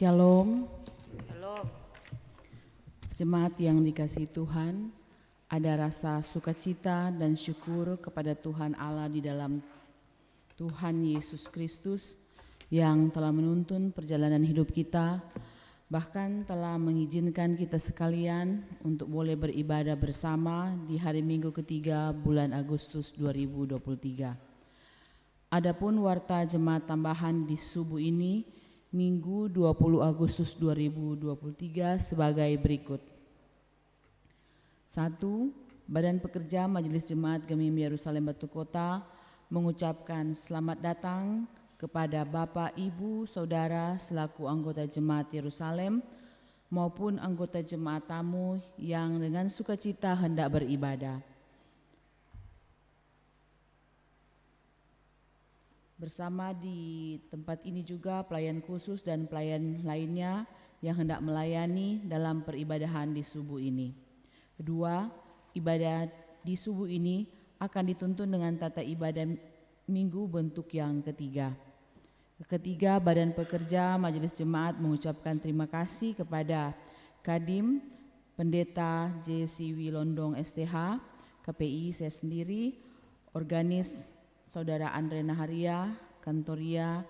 Shalom. Shalom. Jemaat yang dikasihi Tuhan, ada rasa sukacita dan syukur kepada Tuhan Allah di dalam Tuhan Yesus Kristus yang telah menuntun perjalanan hidup kita, bahkan telah mengizinkan kita sekalian untuk boleh beribadah bersama di hari Minggu ketiga bulan Agustus 2023. Adapun warta jemaat tambahan di subuh ini Minggu 20 Agustus 2023 sebagai berikut. 1. Badan Pekerja Majelis Jemaat Gemim Yerusalem Batu Kota mengucapkan selamat datang kepada Bapak, Ibu, Saudara selaku anggota Jemaat Yerusalem maupun anggota jemaat tamu yang dengan sukacita hendak beribadah. Bersama di tempat ini juga pelayan khusus dan pelayan lainnya yang hendak melayani dalam peribadahan di subuh ini. Kedua, ibadah di subuh ini akan dituntun dengan tata ibadah minggu bentuk yang ketiga. Ketiga, Badan Pekerja Majelis Jemaat mengucapkan terima kasih kepada Kadim, Pendeta J.C.W. Londong STH, KPI saya sendiri, Organis Saudara Andre Naharia, Kantoria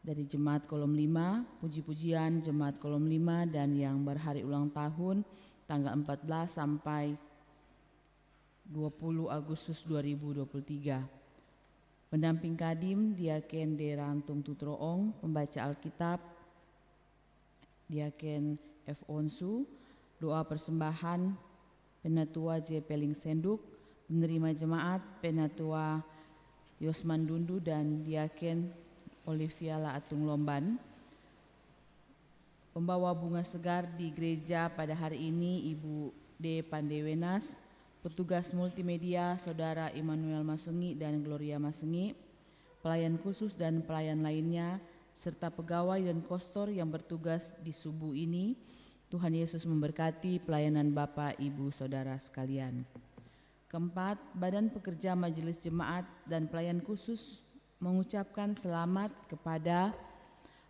dari Jemaat Kolom 5, puji-pujian Jemaat Kolom 5 dan yang berhari ulang tahun tanggal 14 sampai 20 Agustus 2023. Pendamping Kadim, Diaken D. Rantung Tutroong, pembaca Alkitab, Diaken F. Onsu, doa persembahan, Penatua J. Peling Senduk, penerima jemaat, Penatua Yosman Dundu dan Diaken Olivia Laatung Lomban. Pembawa bunga segar di gereja pada hari ini Ibu D. Pandewenas, petugas multimedia Saudara Immanuel Masengi dan Gloria Masengi, pelayan khusus dan pelayan lainnya, serta pegawai dan kostor yang bertugas di subuh ini. Tuhan Yesus memberkati pelayanan Bapak, Ibu, Saudara sekalian. Keempat, Badan Pekerja Majelis Jemaat dan Pelayan Khusus mengucapkan selamat kepada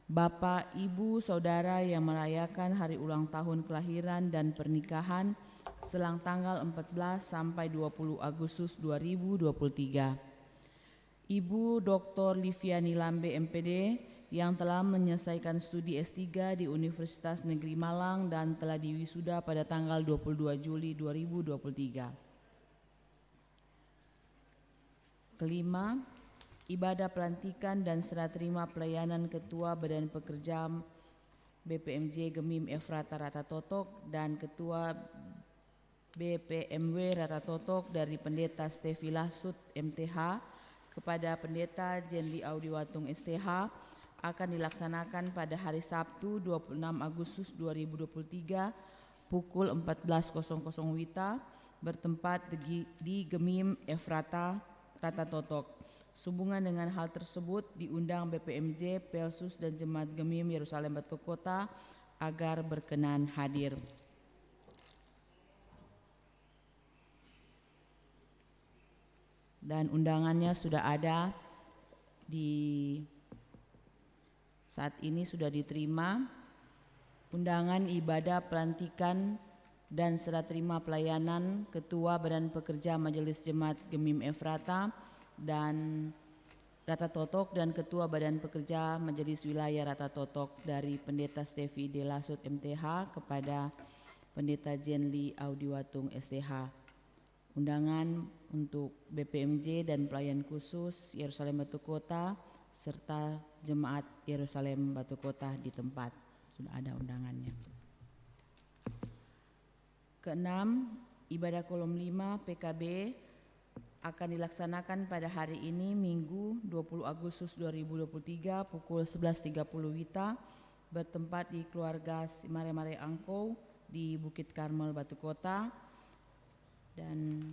Bapak, Ibu, Saudara yang merayakan hari ulang tahun kelahiran dan pernikahan selang tanggal 14 sampai 20 Agustus 2023. Ibu Dr. Liviani Lambe MPD yang telah menyelesaikan studi S3 di Universitas Negeri Malang dan telah diwisuda pada tanggal 22 Juli 2023. Kelima, ibadah pelantikan dan serah terima pelayanan Ketua Badan Pekerja BPMJ Gemim Efrata Rata Totok dan Ketua BPMW Rata Totok dari Pendeta Stevi Lasut MTH kepada Pendeta Jenli Audiwatung STH akan dilaksanakan pada hari Sabtu 26 Agustus 2023 pukul 14.00 WITA bertempat di Gemim Efrata Rata Totok. Sehubungan dengan hal tersebut diundang BPMJ, Pelsus dan Jemaat Gemim Yerusalem Batu Kota agar berkenan hadir. Dan undangannya sudah ada saat ini sudah diterima. Undangan ibadah pelantikan dan serah terima pelayanan Ketua Badan Pekerja Majelis Jemaat Gemim Efrata dan Rata Totok dan Ketua Badan Pekerja Majelis Wilayah Rata Totok dari Pendeta Stevi De Lasut MTH kepada Pendeta Jenli Audiwatung STH. Undangan untuk BPMJ dan pelayan khusus Yerusalem Batu Kota serta Jemaat Yerusalem Batu Kota di tempat. Sudah ada undangannya. Keenam, ibadah kolom 5 PKB akan dilaksanakan pada hari ini Minggu 20 Agustus 2023 pukul 11.30 WITA bertempat di keluarga Mare Angkau di Bukit Karmel, Batu Kota. Dan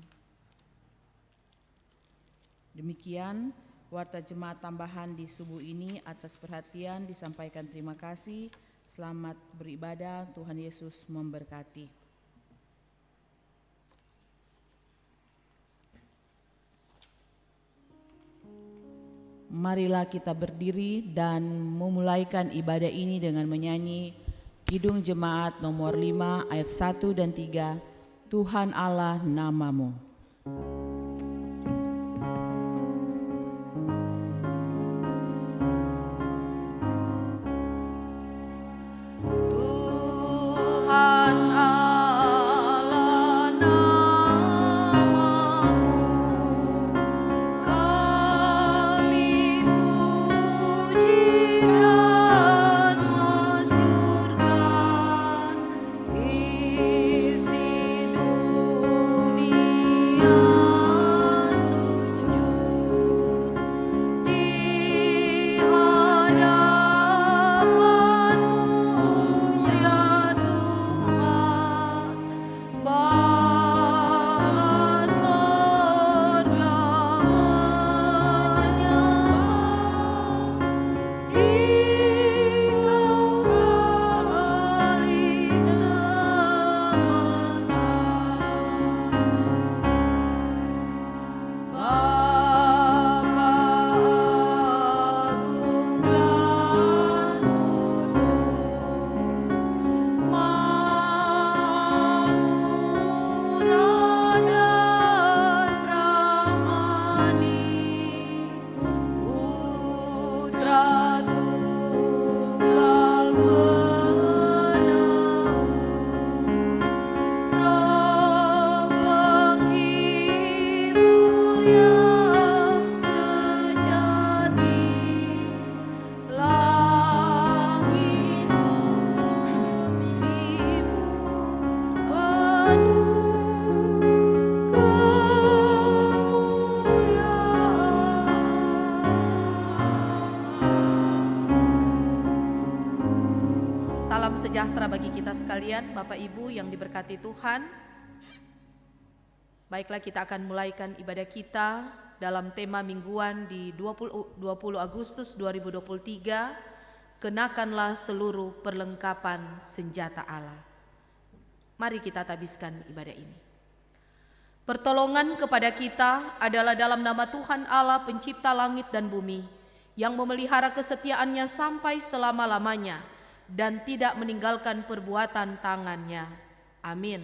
demikian warta jemaat tambahan di subuh ini. Atas perhatian disampaikan terima kasih. Selamat beribadah, Tuhan Yesus memberkati. Marilah kita berdiri dan memulaikan ibadah ini dengan menyanyi Kidung Jemaat nomor 5 ayat 1 dan 3, Tuhan Allah namamu. Salam sejahtera bagi kita sekalian, Bapak Ibu yang diberkati Tuhan. Baiklah, kita akan mulaikan ibadah kita dalam tema mingguan di 20 Agustus 2023, kenakanlah seluruh perlengkapan senjata Allah. Mari kita tabiskan ibadah ini. Pertolongan kepada kita adalah dalam nama Tuhan Allah pencipta langit dan bumi, yang memelihara kesetiaannya sampai selama-lamanya dan tidak meninggalkan perbuatan tangannya. Amin.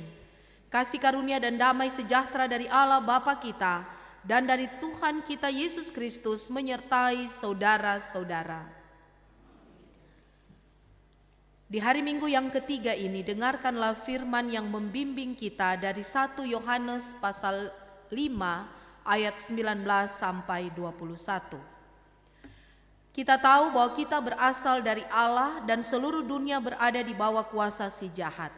Kasih karunia dan damai sejahtera dari Allah Bapa kita dan dari Tuhan kita Yesus Kristus menyertai saudara-saudara. Di hari Minggu yang ketiga ini, dengarkanlah firman yang membimbing kita dari 1 Yohanes pasal 5 ayat 19 sampai 21. Kita tahu bahwa kita berasal dari Allah dan seluruh dunia berada di bawah kuasa si jahat.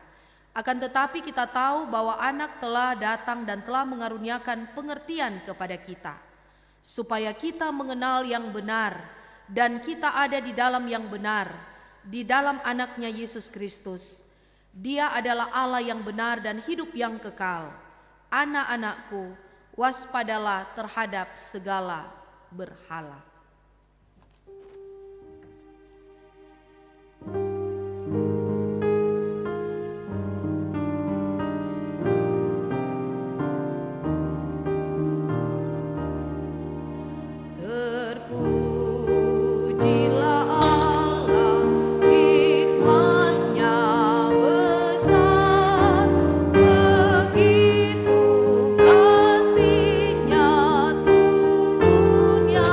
Akan tetapi kita tahu bahwa Anak telah datang dan telah mengaruniakan pengertian kepada kita, supaya kita mengenal yang benar, dan kita ada di dalam yang benar, di dalam Anaknya Yesus Kristus. Dia adalah Allah yang benar dan hidup yang kekal. Anak-anakku, waspadalah terhadap segala berhala. Kasihnya turunnya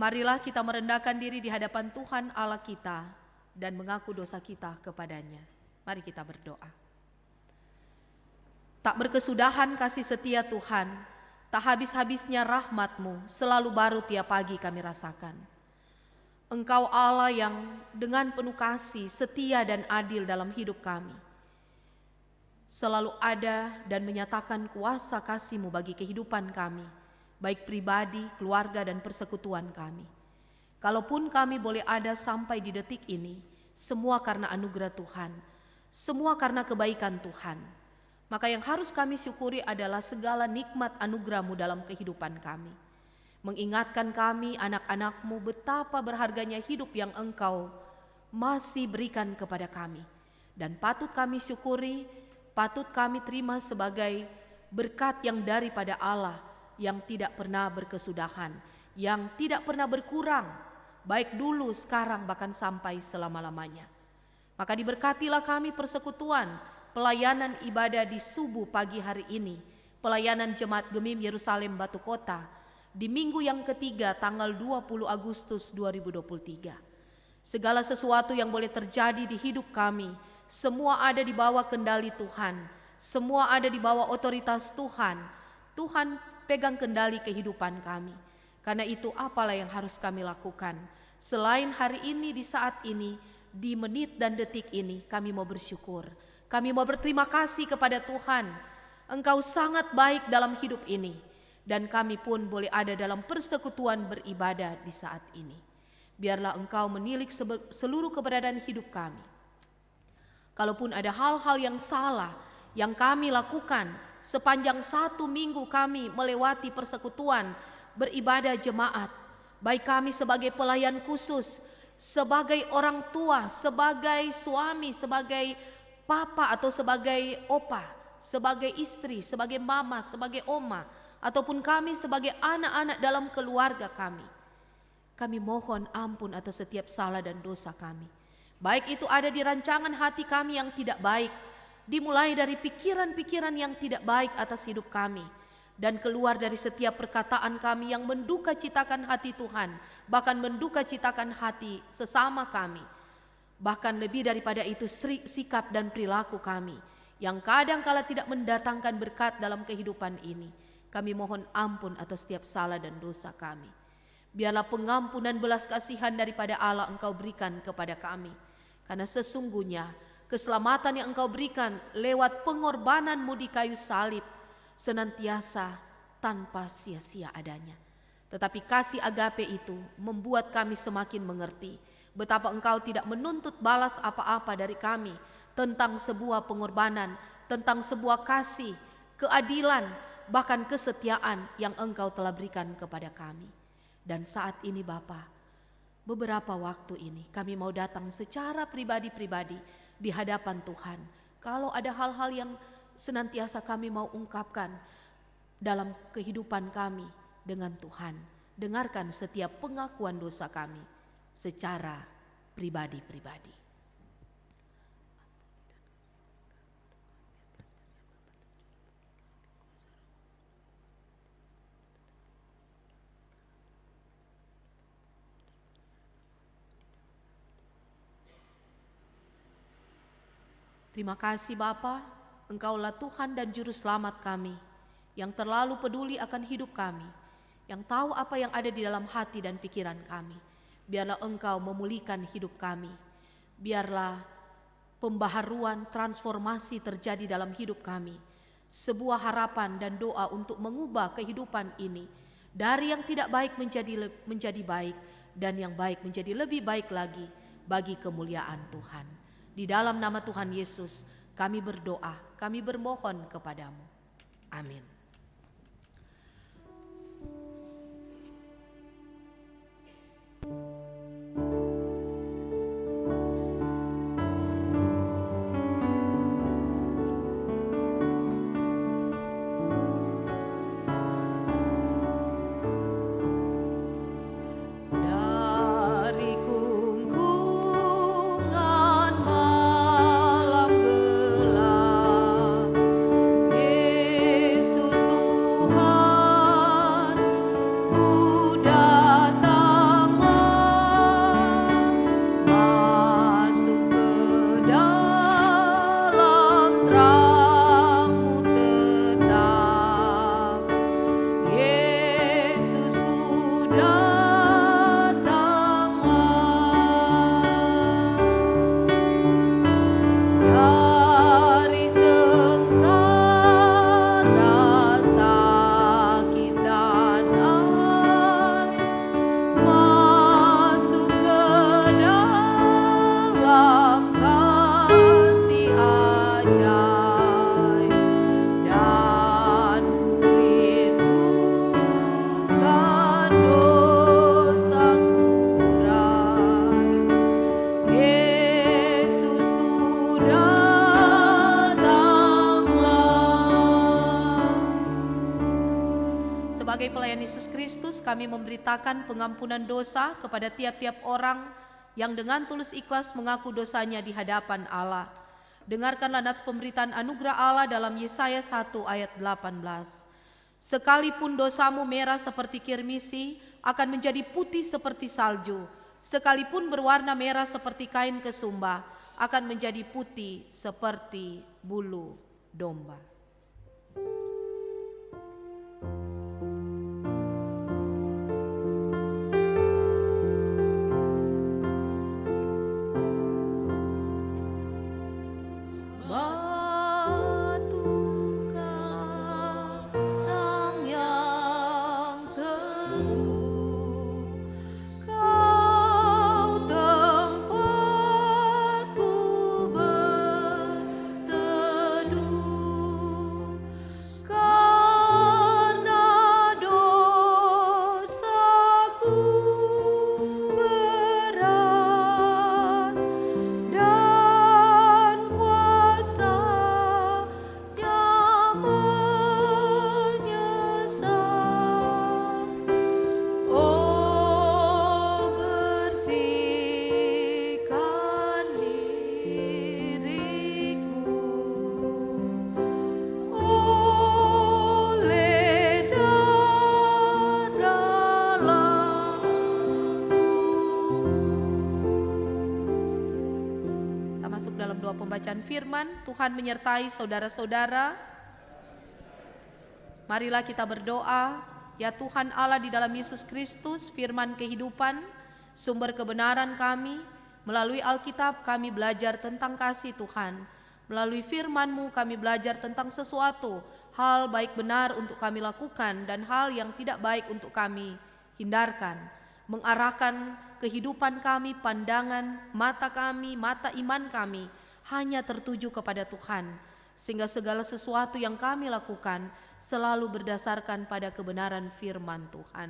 Marilah kita merendahkan diri di hadapan Tuhan Allah kita dan mengaku dosa kita kepadanya. Mari kita berdoa. Tak berkesudahan kasih setia Tuhan, tak habis-habisnya rahmat-Mu selalu baru tiap pagi kami rasakan. Engkau Allah yang dengan penuh kasih, setia dan adil dalam hidup kami. Selalu ada dan menyatakan kuasa kasih-Mu bagi kehidupan kami, baik pribadi, keluarga dan persekutuan kami. Kalaupun kami boleh ada sampai di detik ini, semua karena anugerah Tuhan, semua karena kebaikan Tuhan. Maka yang harus kami syukuri adalah segala nikmat anugerah-Mu dalam kehidupan kami. Mengingatkan kami anak-anak-Mu betapa berharganya hidup yang Engkau masih berikan kepada kami. Dan patut kami syukuri, patut kami terima sebagai berkat yang daripada Allah yang tidak pernah berkesudahan, yang tidak pernah berkurang, baik dulu, sekarang, bahkan sampai selama-lamanya. Maka diberkatilah kami persekutuan, pelayanan ibadah di subuh pagi hari ini, pelayanan Jemaat Gemim Yerusalem Batu Kota, di minggu yang ketiga tanggal 20 Agustus 2023. Segala sesuatu yang boleh terjadi di hidup kami, semua ada di bawah kendali Tuhan, semua ada di bawah otoritas Tuhan. Tuhan pegang kendali kehidupan kami. Karena itu apalah yang harus kami lakukan? Selain hari ini, di saat ini, di menit dan detik ini, kami mau bersyukur. Kami mau berterima kasih kepada Tuhan. Engkau sangat baik dalam hidup ini. Dan kami pun boleh ada dalam persekutuan beribadah di saat ini. Biarlah Engkau menilik seluruh keberadaan hidup kami. Kalaupun ada hal-hal yang salah yang kami lakukan sepanjang 1 minggu kami melewati persekutuan beribadah jemaat, baik kami sebagai pelayan khusus, sebagai orang tua, sebagai suami, sebagai papa atau sebagai opa, sebagai istri, sebagai mama, sebagai oma, ataupun kami sebagai anak-anak dalam keluarga kami. Kami mohon ampun atas setiap salah dan dosa kami. Baik itu ada di rancangan hati kami yang tidak baik, dimulai dari pikiran-pikiran yang tidak baik atas hidup kami, dan keluar dari setiap perkataan kami yang menduka citakan hati Tuhan, bahkan menduka citakan hati sesama kami. Bahkan lebih daripada itu, sikap dan perilaku kami yang kadang-kala tidak mendatangkan berkat dalam kehidupan ini. Kami mohon ampun atas setiap salah dan dosa kami. Biarlah pengampunan belas kasihan daripada Allah Engkau berikan kepada kami, karena sesungguhnya keselamatan yang Engkau berikan lewat pengorbanan-Mu di kayu salib senantiasa tanpa sia-sia adanya. Tetapi kasih agape itu membuat kami semakin mengerti betapa Engkau tidak menuntut balas apa-apa dari kami tentang sebuah pengorbanan, tentang sebuah kasih, keadilan, bahkan kesetiaan yang Engkau telah berikan kepada kami. Dan saat ini Bapa, beberapa waktu ini kami mau datang secara pribadi-pribadi di hadapan Tuhan. Kalau ada hal-hal yang senantiasa kami mau ungkapkan dalam kehidupan kami dengan Tuhan, dengarkan setiap pengakuan dosa kami secara pribadi-pribadi. Terima kasih Bapa, Engkaulah Tuhan dan Juru Selamat kami, yang terlalu peduli akan hidup kami, yang tahu apa yang ada di dalam hati dan pikiran kami. Biarlah Engkau memulihkan hidup kami, biarlah pembaharuan, transformasi terjadi dalam hidup kami, sebuah harapan dan doa untuk mengubah kehidupan ini, dari yang tidak baik menjadi baik, dan yang baik menjadi lebih baik lagi bagi kemuliaan Tuhan. Di dalam nama Tuhan Yesus kami berdoa, kami bermohon kepadamu. Amin. Yesus Sebagai pelayan Yesus Kristus, kami memberitakan pengampunan dosa kepada tiap-tiap orang yang dengan tulus ikhlas mengaku dosanya di hadapan Allah. Dengarkanlah nats pemberitaan anugerah Allah dalam Yesaya 1 ayat 18. Sekalipun dosamu merah seperti kirmisi, akan menjadi putih seperti salju. Sekalipun berwarna merah seperti kain kesumba, akan menjadi putih seperti bulu domba. Pembacaan firman Tuhan menyertai saudara-saudara. Marilah kita berdoa. Ya Tuhan Allah, di dalam Yesus Kristus, firman kehidupan, sumber kebenaran kami, melalui Alkitab kami belajar tentang kasih Tuhan. Melalui firman-Mu kami belajar tentang sesuatu hal baik benar untuk kami lakukan dan hal yang tidak baik untuk kami hindarkan. Mengarahkan kehidupan kami, pandangan mata kami, mata iman kami hanya tertuju kepada Tuhan, sehingga segala sesuatu yang kami lakukan selalu berdasarkan pada kebenaran firman Tuhan.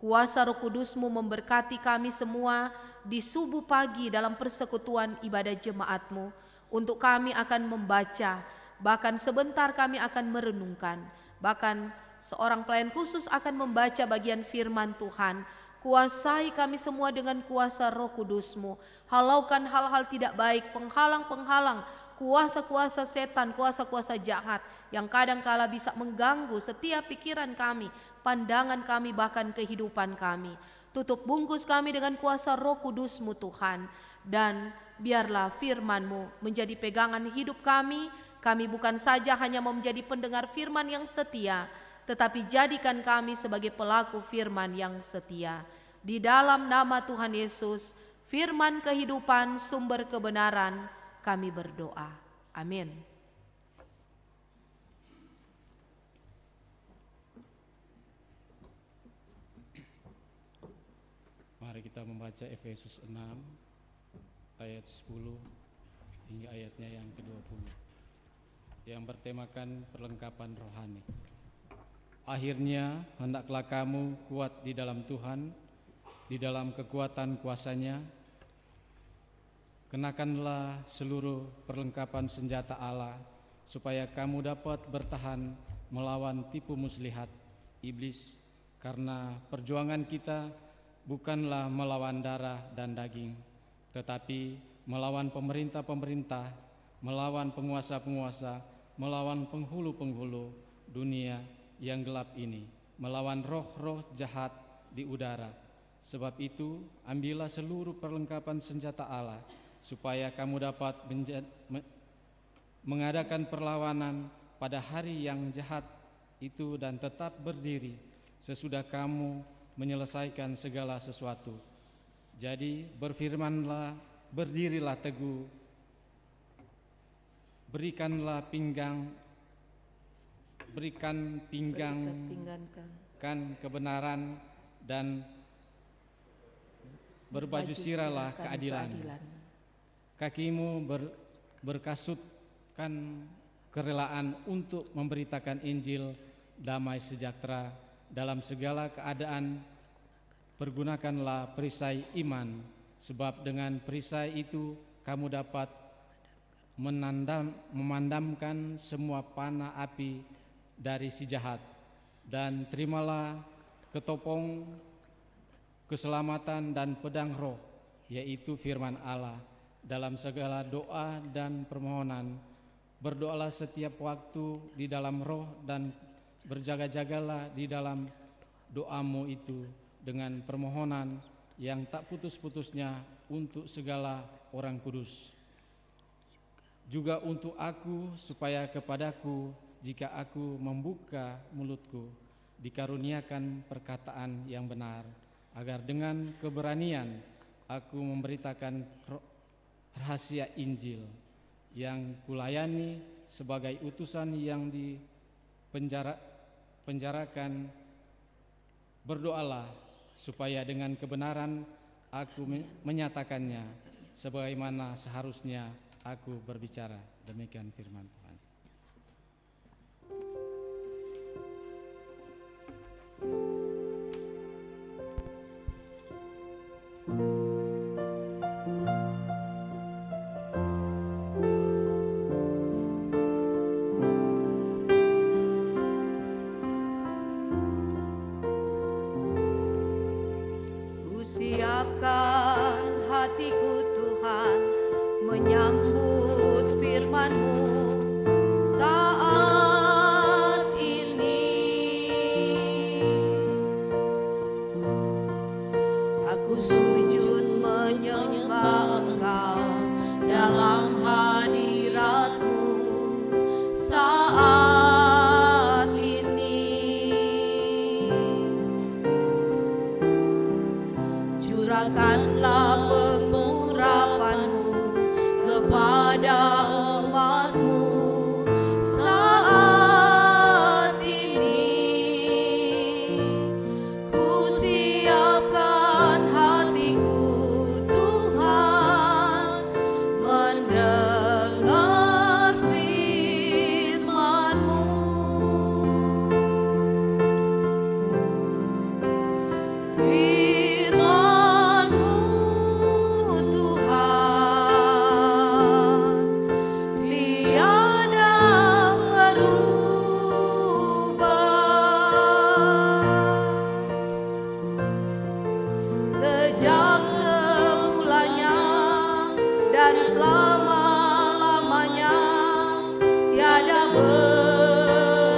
Kuasa Roh Kudus-Mu memberkati kami semua di subuh pagi dalam persekutuan ibadah jemaat-Mu. Untuk kami akan membaca, bahkan sebentar kami akan merenungkan, bahkan seorang pelayan khusus akan membaca bagian firman Tuhan. Kuasai kami semua dengan kuasa Roh Kudus-Mu. Halaukan hal-hal tidak baik, penghalang-penghalang, kuasa-kuasa setan, kuasa-kuasa jahat yang kadang-kala bisa mengganggu setiap pikiran kami, pandangan kami, bahkan kehidupan kami. Tutup bungkus kami dengan kuasa Roh Kudus-Mu Tuhan, dan biarlah firman-Mu menjadi pegangan hidup kami. Kami bukan saja hanya mau menjadi pendengar firman yang setia, tetapi jadikan kami sebagai pelaku firman yang setia. Di dalam nama Tuhan Yesus, firman kehidupan, sumber kebenaran, kami berdoa. Amin. Mari kita membaca Efesus 6 ayat 10 hingga ayatnya yang ke-20 yang bertemakan perlengkapan rohani. Akhirnya hendaklah kamu kuat di dalam Tuhan, di dalam kekuatan kuasa-Nya. Kenakanlah seluruh perlengkapan senjata Allah, supaya kamu dapat bertahan melawan tipu muslihat iblis, karena perjuangan kita bukanlah melawan darah dan daging, tetapi melawan pemerintah-pemerintah, melawan penguasa-penguasa, melawan penghulu-penghulu dunia yang gelap ini, melawan roh-roh jahat di udara. Sebab itu, ambillah seluruh perlengkapan senjata Allah, supaya kamu dapat mengadakan perlawanan pada hari yang jahat itu dan tetap berdiri sesudah kamu menyelesaikan segala sesuatu. Jadi berfirmanlah, berdirilah teguh, berikan pinggang kan kebenaran, dan berbaju sirahlah keadilan. Kakimu berkasutkan kerelaan untuk memberitakan Injil damai sejahtera. Dalam segala keadaan pergunakanlah perisai iman, sebab dengan perisai itu kamu dapat memandamkan semua panah api dari si jahat. Dan terimalah ketopong keselamatan dan pedang roh, yaitu firman Allah. Dalam segala doa dan permohonan, berdoalah setiap waktu di dalam roh dan berjaga-jagalah di dalam doamu itu dengan permohonan yang tak putus-putusnya untuk segala orang kudus. Juga untuk aku, supaya kepadaku jika aku membuka mulutku dikaruniakan perkataan yang benar, agar dengan keberanian aku memberitakan rahasia Injil yang kulayani sebagai utusan yang dipenjarakan. Berdoalah supaya dengan kebenaran aku menyatakannya sebagaimana seharusnya aku berbicara. Demikian firman Tuhan. Siapkan hatiku Tuhan menyambut firman-Mu saat ini. Aku sujud menyembah Engkau dalam hadirat-Mu saat ini. Curahkanlah pengurapan-Mu kepada umat-Mu saat ini. Ku siapkan hatiku Tuhan mendengar firman-Mu. Sejak semulanya dan selama-lamanya tiada berubah.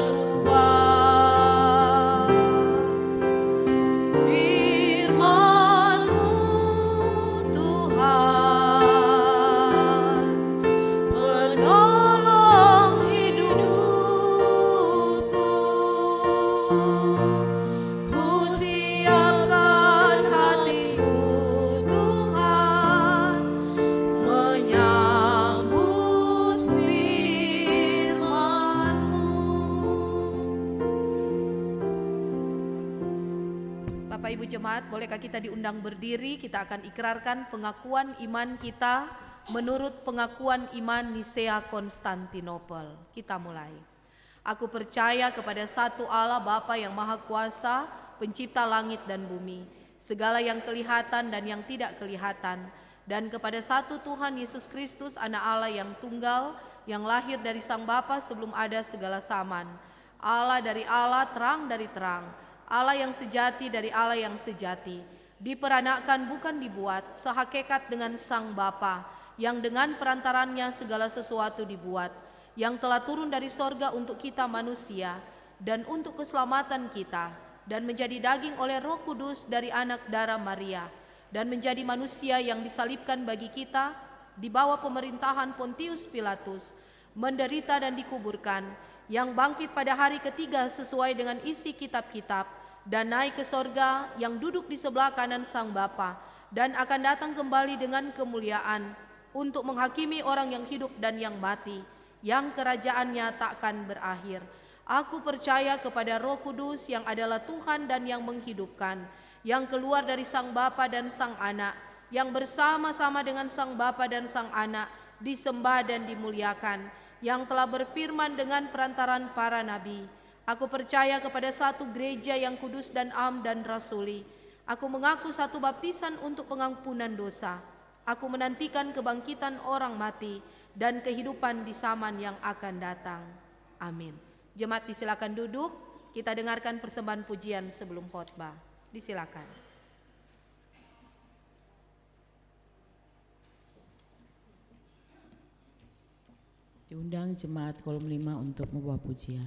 Firman-Mu Tuhan penolong hidupku. Ku siapkan hatiku Tuhan menyambut firman-Mu. Bapak Ibu Jemaat, bolehkah kita diundang berdiri? Kita akan ikrarkan pengakuan iman kita menurut pengakuan iman Nisea Konstantinopel. Kita mulai. Aku percaya kepada satu Allah Bapa yang Maha Kuasa, pencipta langit dan bumi, segala yang kelihatan dan yang tidak kelihatan, dan kepada satu Tuhan Yesus Kristus, Anak Allah yang tunggal, yang lahir dari Sang Bapa sebelum ada segala zaman, Allah dari Allah, terang dari terang, Allah yang sejati dari Allah yang sejati, diperanakkan bukan dibuat, sehakikat dengan Sang Bapa, yang dengan perantarannya segala sesuatu dibuat, yang telah turun dari sorga untuk kita manusia, dan untuk keselamatan kita, dan menjadi daging oleh Roh Kudus dari anak darah Maria, dan menjadi manusia yang disalibkan bagi kita, di bawah pemerintahan Pontius Pilatus, menderita dan dikuburkan, yang bangkit pada hari ketiga sesuai dengan isi kitab-kitab, dan naik ke sorga, yang duduk di sebelah kanan Sang Bapa, dan akan datang kembali dengan kemuliaan, untuk menghakimi orang yang hidup dan yang mati, yang kerajaannya takkan berakhir. Aku percaya kepada Roh Kudus yang adalah Tuhan dan yang menghidupkan, yang keluar dari Sang Bapa dan Sang Anak, yang bersama-sama dengan Sang Bapa dan Sang Anak disembah dan dimuliakan, yang telah berfirman dengan perantaran para nabi. Aku percaya kepada satu gereja yang kudus dan am dan rasuli. Aku mengaku satu baptisan untuk pengampunan dosa. Aku menantikan kebangkitan orang mati dan kehidupan di zaman yang akan datang. Amin. Jemaat disilakan duduk. kita dengarkan persembahan pujian sebelum khotbah. Disilakan. Diundang jemaat kolom 5 untuk membawa pujian.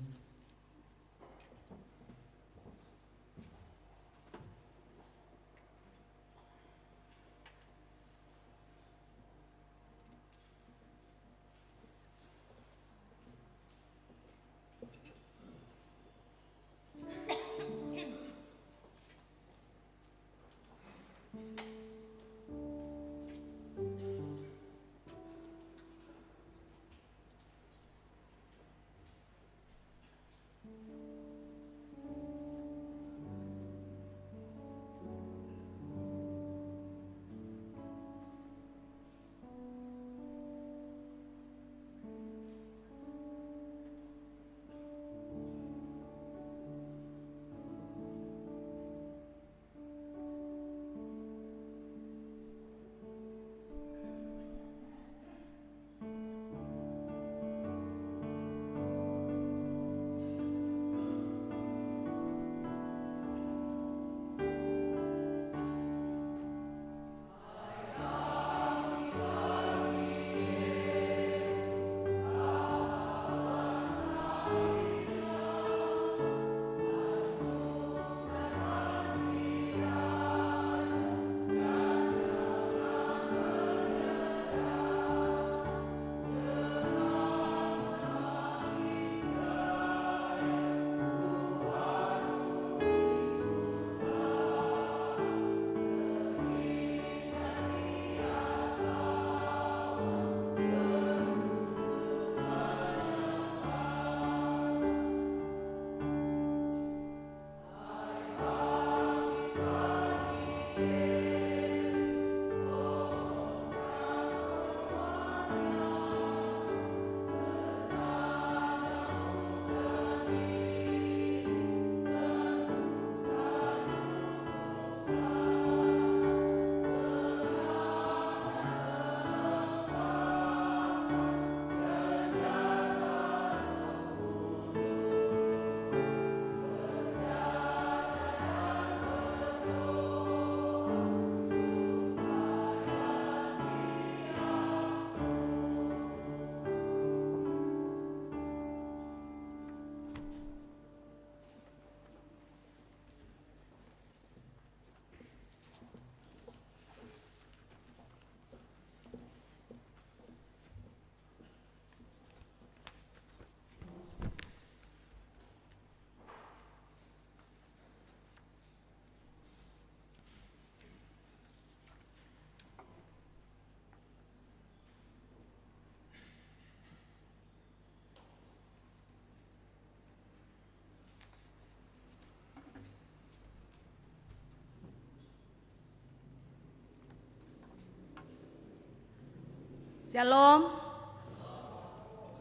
Shalom.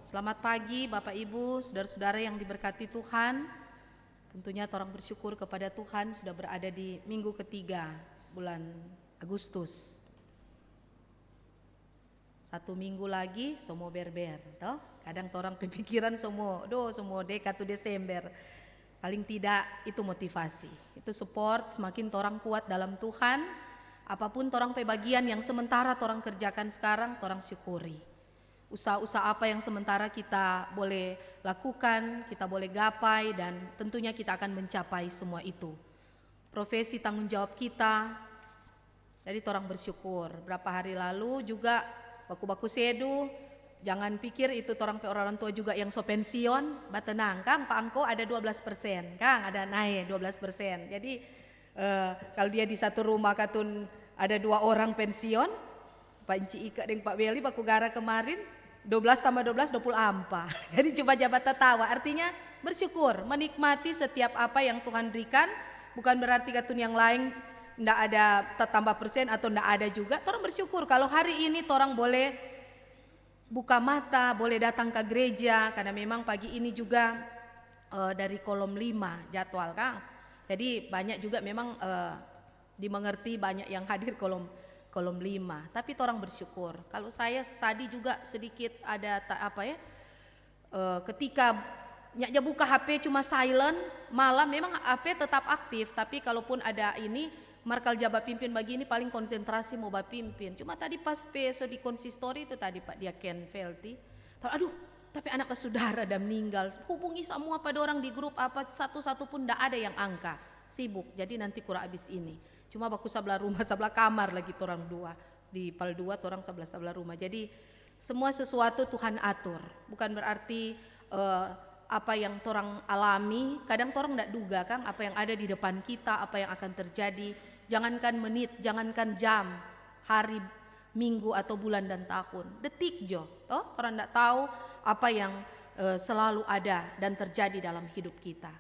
Selamat pagi Bapak Ibu, saudara-saudara yang diberkati Tuhan. Tentunya orang bersyukur kepada Tuhan sudah berada di minggu ketiga bulan Agustus. 1 minggu lagi semua berber, toh? Kadang orang pemikiran semua deka 1 Desember. Paling tidak itu motivasi, itu support semakin orang kuat dalam Tuhan. Apapun orang pebagian yang sementara orang kerjakan sekarang, orang syukuri. Usaha-usaha apa yang sementara kita boleh lakukan, kita boleh gapai, dan tentunya kita akan mencapai semua itu. Profesi tanggung jawab kita, jadi orang bersyukur. Berapa hari lalu juga baku-baku sedu, jangan pikir itu orang tua juga yang so pensiun, batenang Kang, Pak Angko ada 12%, Kang ada naik 12%. Jadi kalau dia di satu rumah katun ada 2 orang pensiun, Pak Inci Ika dan Pak Beli baku gara kemarin 12 tambah 12 24. Jadi coba jabat tertawa, artinya bersyukur, menikmati setiap apa yang Tuhan berikan. Bukan berarti katun yang lain ndak ada tambah persen atau ndak ada juga. Orang bersyukur kalau hari ini orang boleh buka mata, boleh datang ke gereja, karena memang pagi ini juga dari kolom 5 jadwal Kang. Jadi banyak juga memang dimengerti, banyak yang hadir kolom 5. Tapi orang bersyukur. Kalau saya tadi juga sedikit ada ketika Nyak buka HP cuma silent, malam memang HP tetap aktif, tapi kalaupun ada ini markal jabat pimpin begini paling konsentrasi mau pimpin. Cuma tadi pas peso di konsistori itu tadi Pak dia Ken Felty, aduh tapi anak saudara udah meninggal, hubungi semua pada orang di grup apa satu-satu pun ndak ada yang angka, sibuk. Jadi nanti kurang habis ini. Cuma baku sebelah rumah, sebelah kamar lagi orang dua di pal dua, orang sebelah rumah. Jadi semua sesuatu Tuhan atur, bukan berarti apa yang torang alami, kadang torang tidak duga kan apa yang ada di depan kita, apa yang akan terjadi. Jangankan menit, jangankan jam, hari, minggu atau bulan dan tahun, detik jo, toh orang tidak tahu apa yang selalu ada dan terjadi dalam hidup kita.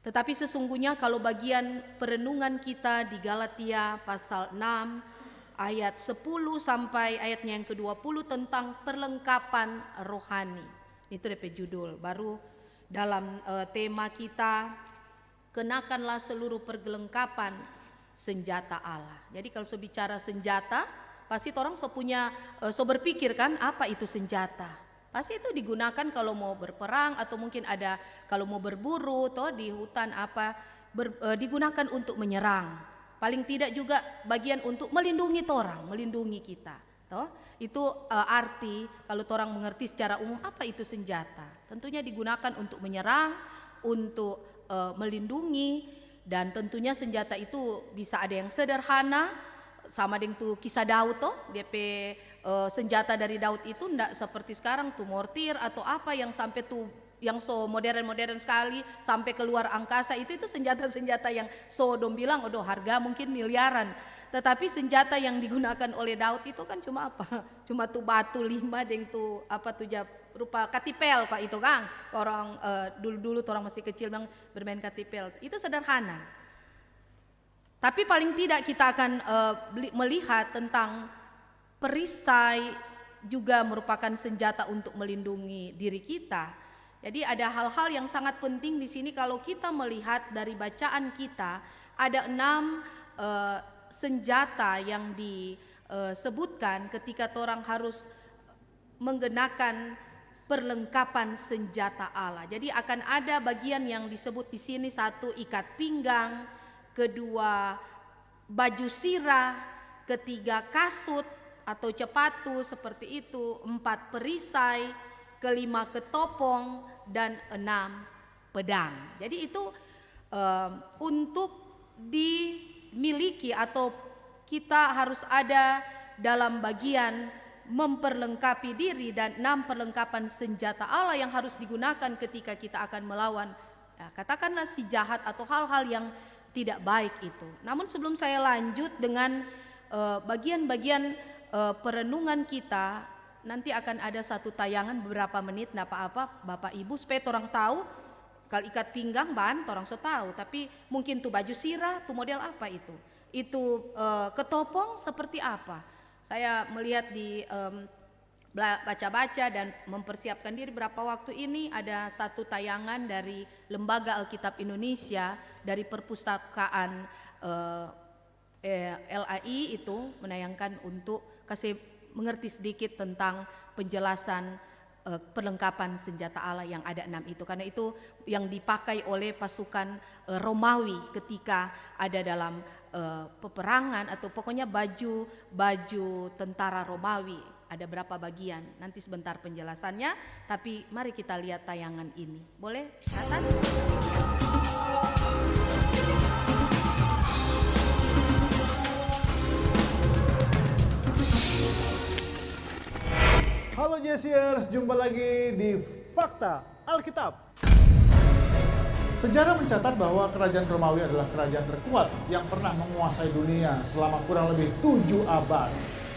Tetapi sesungguhnya kalau bagian perenungan kita di Galatia pasal 6 ayat 10 sampai ayatnya yang ke-20 tentang perlengkapan rohani. Itu DP judul baru dalam tema kita, kenakanlah seluruh perlengkapan senjata Allah. Jadi kalau so bicara senjata, pasti orang so punya so berpikir kan apa itu senjata. Pasti itu digunakan kalau mau berperang atau mungkin ada kalau mau berburu toh di hutan apa digunakan untuk menyerang. Paling tidak juga bagian untuk melindungi orang, melindungi kita. Toh, itu arti kalau orang mengerti secara umum apa itu senjata. Tentunya digunakan untuk menyerang, untuk melindungi, dan tentunya senjata itu bisa ada yang sederhana sama dengan tuh kisah Daud toh, DP senjata dari Daud itu ndak seperti sekarang tuh mortir atau apa yang sampai tuh yang so modern sekali sampai keluar angkasa itu senjata-senjata yang so dong bilang aduh harga mungkin miliaran. Tetapi senjata yang digunakan oleh Daud itu kan cuma apa? Cuma tuh batu 5 deng tuh apa tuh rupa katipel kok itu kan. Orang dulu orang masih kecil memang bermain katipel. Itu sederhana. Tapi paling tidak kita akan melihat tentang perisai juga merupakan senjata untuk melindungi diri kita. Jadi ada hal-hal yang sangat penting di sini kalau kita melihat dari bacaan kita ada 6 senjata yang disebutkan ketika orang harus menggunakan perlengkapan senjata Allah. Jadi akan ada bagian yang disebut di sini, 1 ikat pinggang, 2 baju sirah, 3 kasut atau cepatu seperti itu, 4 perisai, 5 ketopong dan 6 pedang. Jadi itu untuk dimiliki atau kita harus ada dalam bagian memperlengkapi diri dan 6 perlengkapan senjata Allah yang harus digunakan ketika kita akan melawan katakanlah si jahat atau hal-hal yang tidak baik itu. Namun sebelum saya lanjut dengan bagian-bagian perenungan kita, nanti akan ada satu tayangan beberapa menit, nggak apa-apa Bapak Ibu supaya orang tahu. Kalau ikat pinggang ban orang so tahu, tapi mungkin tuh baju sirah tuh model apa itu ketopong seperti apa. Saya melihat di baca-baca dan mempersiapkan diri berapa waktu ini ada satu tayangan dari Lembaga Alkitab Indonesia dari perpustakaan LAI itu menayangkan untuk kasih mengerti sedikit tentang penjelasan perlengkapan senjata Allah yang ada 6 itu, karena itu yang dipakai oleh pasukan Romawi ketika ada dalam peperangan atau pokoknya baju tentara Romawi. Ada berapa bagian, nanti sebentar penjelasannya, tapi mari kita lihat tayangan ini. Boleh, Nathan? Halo Jesiers, jumpa lagi di Fakta Alkitab. Sejarah mencatat bahwa kerajaan Romawi adalah kerajaan terkuat yang pernah menguasai dunia selama kurang lebih 7 abad.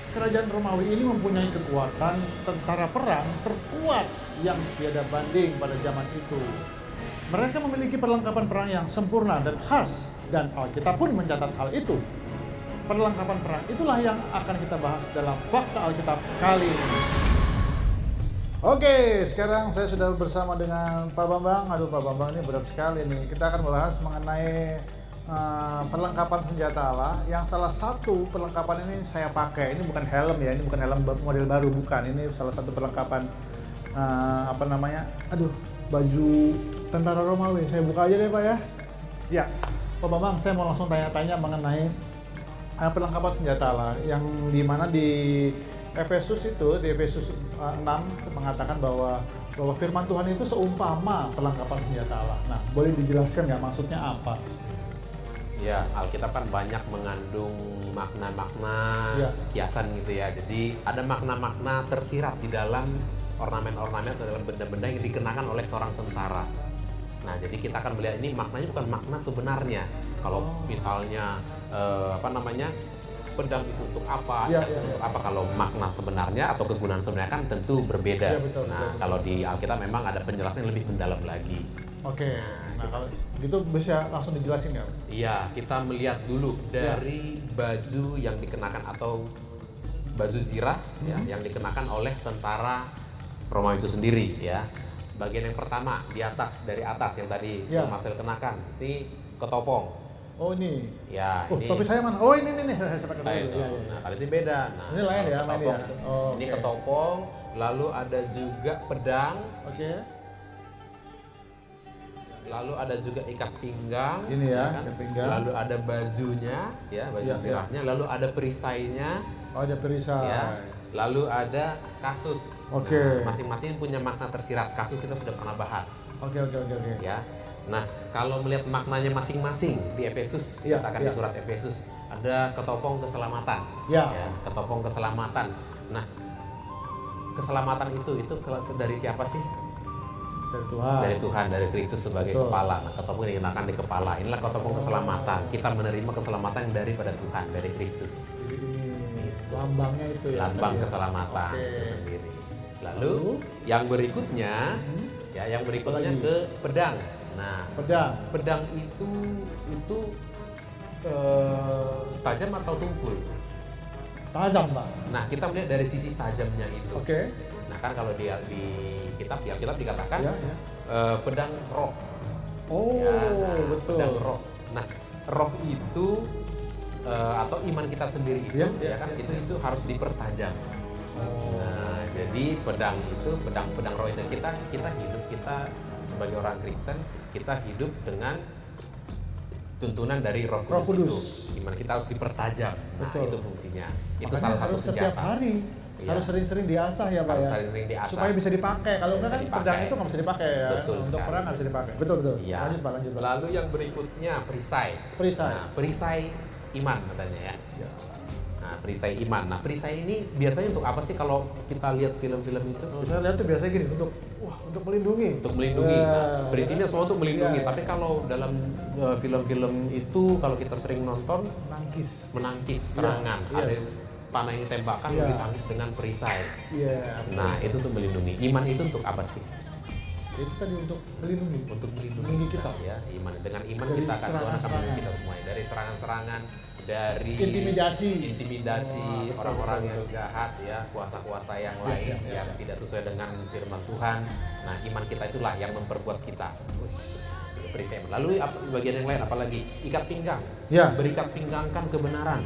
Kerajaan Romawi ini mempunyai kekuatan tentara perang terkuat yang tiada banding pada zaman itu. Mereka memiliki perlengkapan perang yang sempurna dan khas, dan Alkitab pun mencatat hal itu. Perlengkapan perang itulah yang akan kita bahas dalam Fakta Alkitab kali ini. Oke, sekarang saya sudah bersama dengan Pak Bambang. Aduh, Pak Bambang ini berat sekali nih. Kita akan membahas mengenai perlengkapan senjata Allah. Yang salah satu perlengkapan ini saya pakai. Ini bukan helm ya, ini bukan helm model baru, bukan. Ini salah satu perlengkapan baju tentara Romawi. Saya buka aja deh Pak ya. Ya, Pak Bambang, saya mau langsung tanya-tanya mengenai perlengkapan senjata Allah yang dimana di Efesus itu, di Efesus 6 mengatakan bahwa firman Tuhan itu seumpama perlengkapan senjata Allah. Nah, boleh dijelaskan nggak maksudnya apa? Ya, Alkitab kan banyak mengandung makna-makna kiasan gitu ya. Jadi ada makna-makna tersirat di dalam ornamen-ornamen atau dalam benda-benda yang dikenakan oleh seorang tentara. Nah, jadi kita akan melihat ini maknanya bukan makna sebenarnya. Kalau misalnya pedang itu untuk apa, untuk apa, kalau makna sebenarnya atau kegunaan sebenarnya kan tentu berbeda. Ya, betul, betul. Kalau di Alkitab memang ada penjelasan yang lebih mendalam lagi. Oke. Nah, kalau gitu bisa langsung dijelasin nggak? Iya, kita melihat dulu dari baju yang dikenakan atau baju zirah yang dikenakan oleh tentara Romawi itu sendiri ya. Bagian yang pertama dari atas yang tadi Marcel kenakan, ini ketopong. Oh ini. Ya, ini. Tapi saya mana? Oh ini saya pakai dulu. Nah, kali ini beda. Nah, ini lain ya, ketopong. Ini ketopong, lalu ada juga pedang. Oke. Lalu ada juga ikat pinggang. Ini ya, kan? ikat pinggang. Lalu ada bajunya, baju zirahnya. Lalu ada perisainya. Oh, ada perisai. Ya. Lalu ada kasut. Oke. Nah, masing-masing punya makna tersirat. Kasut kita sudah pernah bahas. Oke. Ya. Nah, kalau melihat maknanya masing-masing di Efesus, dikatakan di surat Efesus, ada ketopong keselamatan. Ya, ketopong keselamatan. Nah, keselamatan itu dari siapa sih? Dari Tuhan. Dari Tuhan, dari Kristus sebagai kepala. Nah, ketopong dikenakan di kepala. Inilah ketopong keselamatan. Kita menerima keselamatan daripada Tuhan, dari Kristus. Jadi lambangnya itu ya. Lambang keselamatan itu sendiri. Lalu yang berikutnya, ke pedang. Nah, pedang itu tajam atau tumpul? Tajam, Pak. Nah, kita melihat dari sisi tajamnya itu. Oke. Nah, kan kalau di kitab dikatakan pedang roh. Oh, betul. Pedang roh. Nah, roh itu atau iman kita sendiri itu, itu harus dipertajam. Nah, jadi pedang roh itu kita hidup, kita sebagai orang Kristen, kita hidup dengan tuntunan dari Roh Kudus itu. Gimana kita harus dipertajam. Nah, itu fungsinya. Itu makanya salah satu senjata. Setiap hari harus sering-sering diasah ya, Pak. Harus sering diasah. Supaya bisa dipakai. Kalau enggak kan pedang itu nggak bisa dipakai ya. Betul. Untuk perang nggak bisa dipakai. Betul. Ya. Lanjut, Pak. Lalu yang berikutnya perisai. Nah, perisai iman katanya ya. Nah, perisai iman. Nah, perisai ini biasanya untuk apa sih kalau kita lihat film-film itu? Saya lihat tuh biasanya gini, untuk melindungi. Untuk melindungi. Nah, berisinya semua untuk melindungi. Tapi kalau dalam film-film itu, kalau kita sering nonton, menangkis serangan. Ada panah yang ditembakkan, ditangkis dengan perisai. Nah, itu untuk melindungi. Iman itu untuk apa sih? Itu tadi untuk melindungi. Untuk melindungi kita. Ya, iman. Dengan iman kita akan melindungi kita semuanya dari serangan-serangan, dari intimidasi orang-orang yang jahat ya, kuasa-kuasa yang lain yang tidak sesuai dengan firman Tuhan. Nah, iman kita itulah yang memperkuat kita. Perisai. Lalu bagian yang lain apalagi? Ikat pinggang. Berikat pinggang kan kebenaran.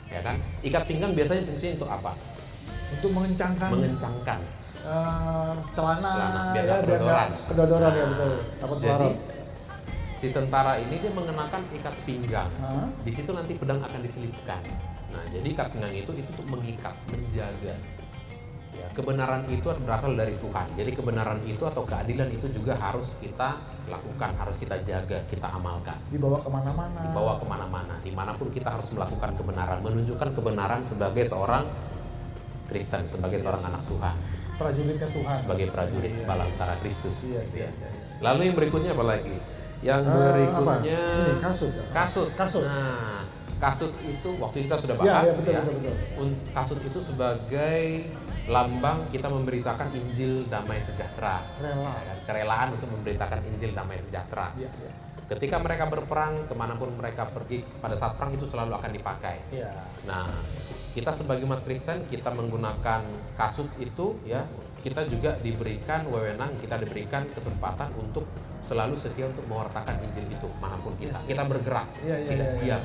Ya kan? Ikat pinggang biasanya fungsinya untuk apa? Untuk mengencangkan celana biar kedodoran ya, betul. Jadi si tentara ini dia mengenakan ikat pinggang. Di situ nanti pedang akan diselipkan. Nah, jadi ikat pinggang itu untuk mengikat, menjaga. Ya, kebenaran itu berasal dari Tuhan. Jadi kebenaran itu atau keadilan itu juga harus kita lakukan, harus kita jaga, kita amalkan. Dibawa kemana-mana. Dimanapun kita harus melakukan kebenaran, menunjukkan kebenaran sebagai seorang Kristen, sebagai seorang anak Tuhan. Prajuritnya Tuhan. Sebagai prajurit bala tentara Kristus. Lalu yang berikutnya apa lagi? Yang berikutnya kasut. Nah, kasut itu waktu kita sudah bahas betul. Kasut itu sebagai lambang kita memberitakan Injil damai sejahtera. Kerelaan untuk memberitakan Injil damai sejahtera. Ketika mereka berperang, kemanapun mereka pergi, pada saat perang itu selalu akan dipakai. Nah, kita sebagai umat Kristen, kita menggunakan kasut itu ya, kita juga diberikan wewenang, kita diberikan kesempatan untuk selalu setia untuk mewartakan Injil itu manapun kita bergerak, tidak diam.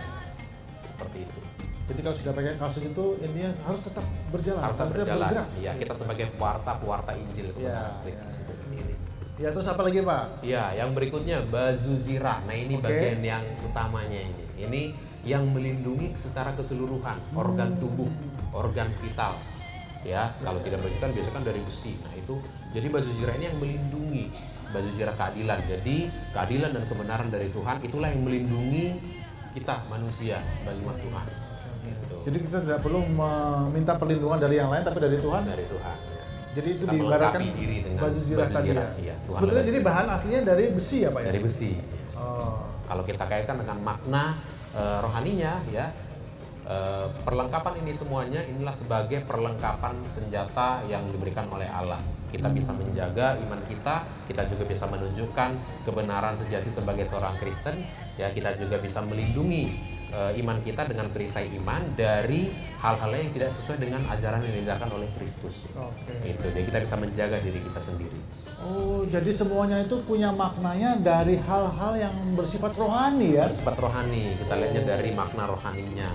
Seperti itu. Jadi kalau sudah pakai kasut itu intinya harus tetap berjalan. Harus tetap berjalan. Iya, kita sebagai pewarta Injil kepada Kristus itu sendiri. Ya, terus apa lagi Pak? Ya, yang berikutnya baju zirah. Nah ini bagian yang utamanya ini. Ini yang melindungi secara keseluruhan organ tubuh, organ vital. Ya, kalau tidak baju kan biasanya kan dari besi. Nah itu, jadi baju zirah ini yang melindungi, baju zirah keadilan. Jadi keadilan dan kebenaran dari Tuhan itulah yang melindungi kita manusia sebagai umat Tuhan. Gitu. Jadi kita tidak perlu meminta perlindungan dari yang lain, tapi dari Tuhan. Dari Tuhan. Ya. Jadi itu Kita diibaratkan diri dengan baju zirah tadi ya. Iya, Sebetulnya jadi bahan aslinya dari besi ya Pak ya? Dari besi. Oh. Kalau kita kaitkan dengan makna rohaninya ya, perlengkapan ini semuanya inilah sebagai perlengkapan senjata yang diberikan oleh Allah. Kita bisa menjaga iman kita juga bisa menunjukkan kebenaran sejati sebagai seorang Kristen. Ya, kita juga bisa melindungi iman kita dengan perisai iman dari hal-hal yang tidak sesuai dengan ajaran yang diajarkan oleh Kristus. Itu, jadi kita bisa menjaga diri kita sendiri. Oh, jadi semuanya itu punya maknanya dari hal-hal yang bersifat rohani ya? Bersifat rohani, kita lihatnya dari makna rohaninya.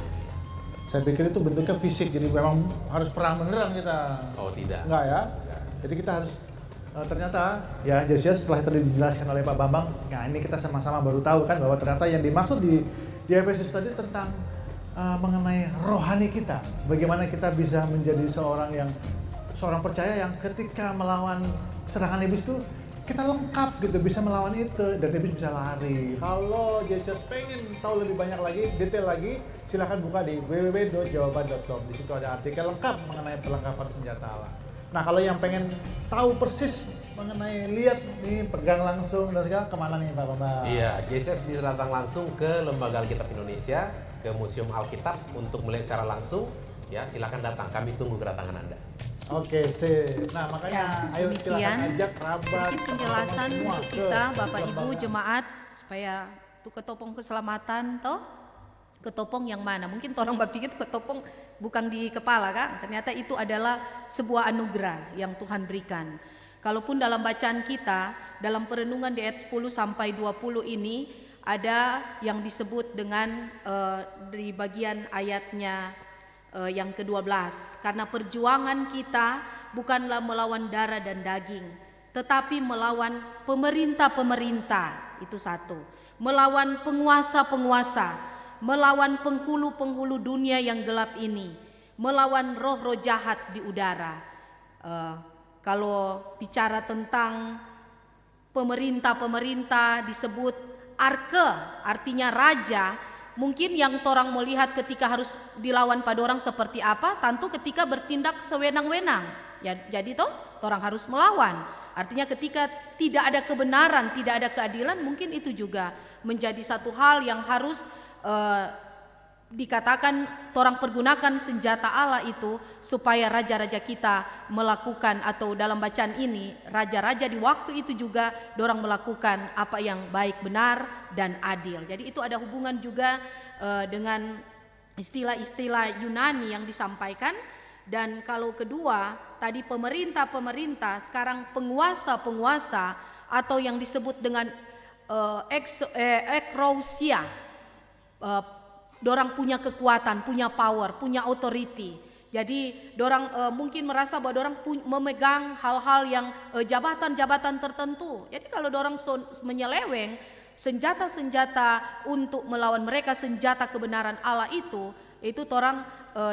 Saya pikir itu bentuknya fisik, jadi memang harus perang beneran kita. Oh tidak. Enggak ya? Jadi kita harus ternyata ya Josias setelah tadi dijelaskan oleh Pak Bambang, nah ini kita sama-sama baru tahu kan bahwa ternyata yang dimaksud di Efesus tadi tentang mengenai rohani kita. Bagaimana kita bisa menjadi seorang percaya yang ketika melawan serangan iblis itu kita lengkap gitu, bisa melawan itu dan iblis bisa lari. Kalau Josias pengen tahu lebih banyak lagi, detail lagi, silahkan buka di www.jawaban.com. Di situ ada artikel lengkap mengenai perlengkapan senjata Allah. Nah, kalau yang pengen tahu persis mengenai lihat nih, pegang langsung dan segala, kemana nih Pak Bambang? Iya, Josias bisa datang langsung ke Lembaga Alkitab Indonesia, ke Museum Alkitab untuk melihat secara langsung. Ya, silakan datang. Kami tunggu kedatangan Anda. Oke, sip. Nah, makanya ayo silakan ajak kerabat. Sedikit penjelasan semua untuk kita, Bapak Ibu jemaat, supaya tuh ketopong keselamatan toh. Ketopong yang mana? Mungkin orang berpikir ketopong bukan di kepala kan? Ternyata itu adalah sebuah anugerah yang Tuhan berikan. Kalaupun dalam bacaan kita, dalam perenungan di ayat 10 sampai 20 ini ada yang disebut dengan di bagian ayatnya yang ke-12. Karena perjuangan kita bukanlah melawan darah dan daging, tetapi melawan pemerintah-pemerintah, itu satu. Melawan penguasa-penguasa, melawan penghulu-penghulu dunia yang gelap ini, melawan roh-roh jahat di udara. Kalau bicara tentang pemerintah-pemerintah disebut arke, artinya raja. Mungkin yang orang melihat ketika harus dilawan pada orang seperti apa, tentu ketika bertindak sewenang-wenang. Ya, jadi toh orang harus melawan. Artinya ketika tidak ada kebenaran, tidak ada keadilan, mungkin itu juga menjadi satu hal yang harus dikatakan orang pergunakan senjata Allah itu supaya raja-raja kita melakukan, atau dalam bacaan ini raja-raja di waktu itu juga dorang melakukan apa yang baik, benar dan adil. Jadi itu ada hubungan juga dengan istilah-istilah Yunani yang disampaikan. Dan kalau kedua tadi pemerintah-pemerintah, sekarang penguasa-penguasa atau yang disebut dengan ekrousia. Dorang punya kekuatan, punya power, punya authority. Jadi dorang mungkin merasa bahwa dorang memegang hal-hal yang jabatan-jabatan tertentu. Jadi kalau dorang menyeleweng senjata-senjata untuk melawan mereka, senjata kebenaran Allah itu dorang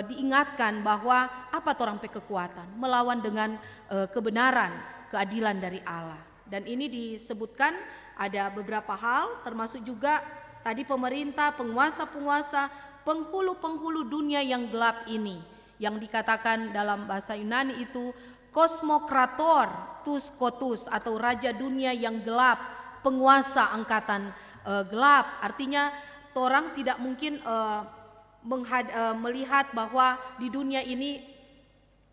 diingatkan bahwa apa dorang kekuatan, melawan dengan kebenaran, keadilan dari Allah. Dan ini disebutkan ada beberapa hal, termasuk juga tadi pemerintah, penguasa-penguasa, penghulu-penghulu dunia yang gelap ini, yang dikatakan dalam bahasa Yunani itu kosmokrator tus kotus, atau raja dunia yang gelap, penguasa angkatan gelap. Artinya orang tidak mungkin melihat bahwa di dunia ini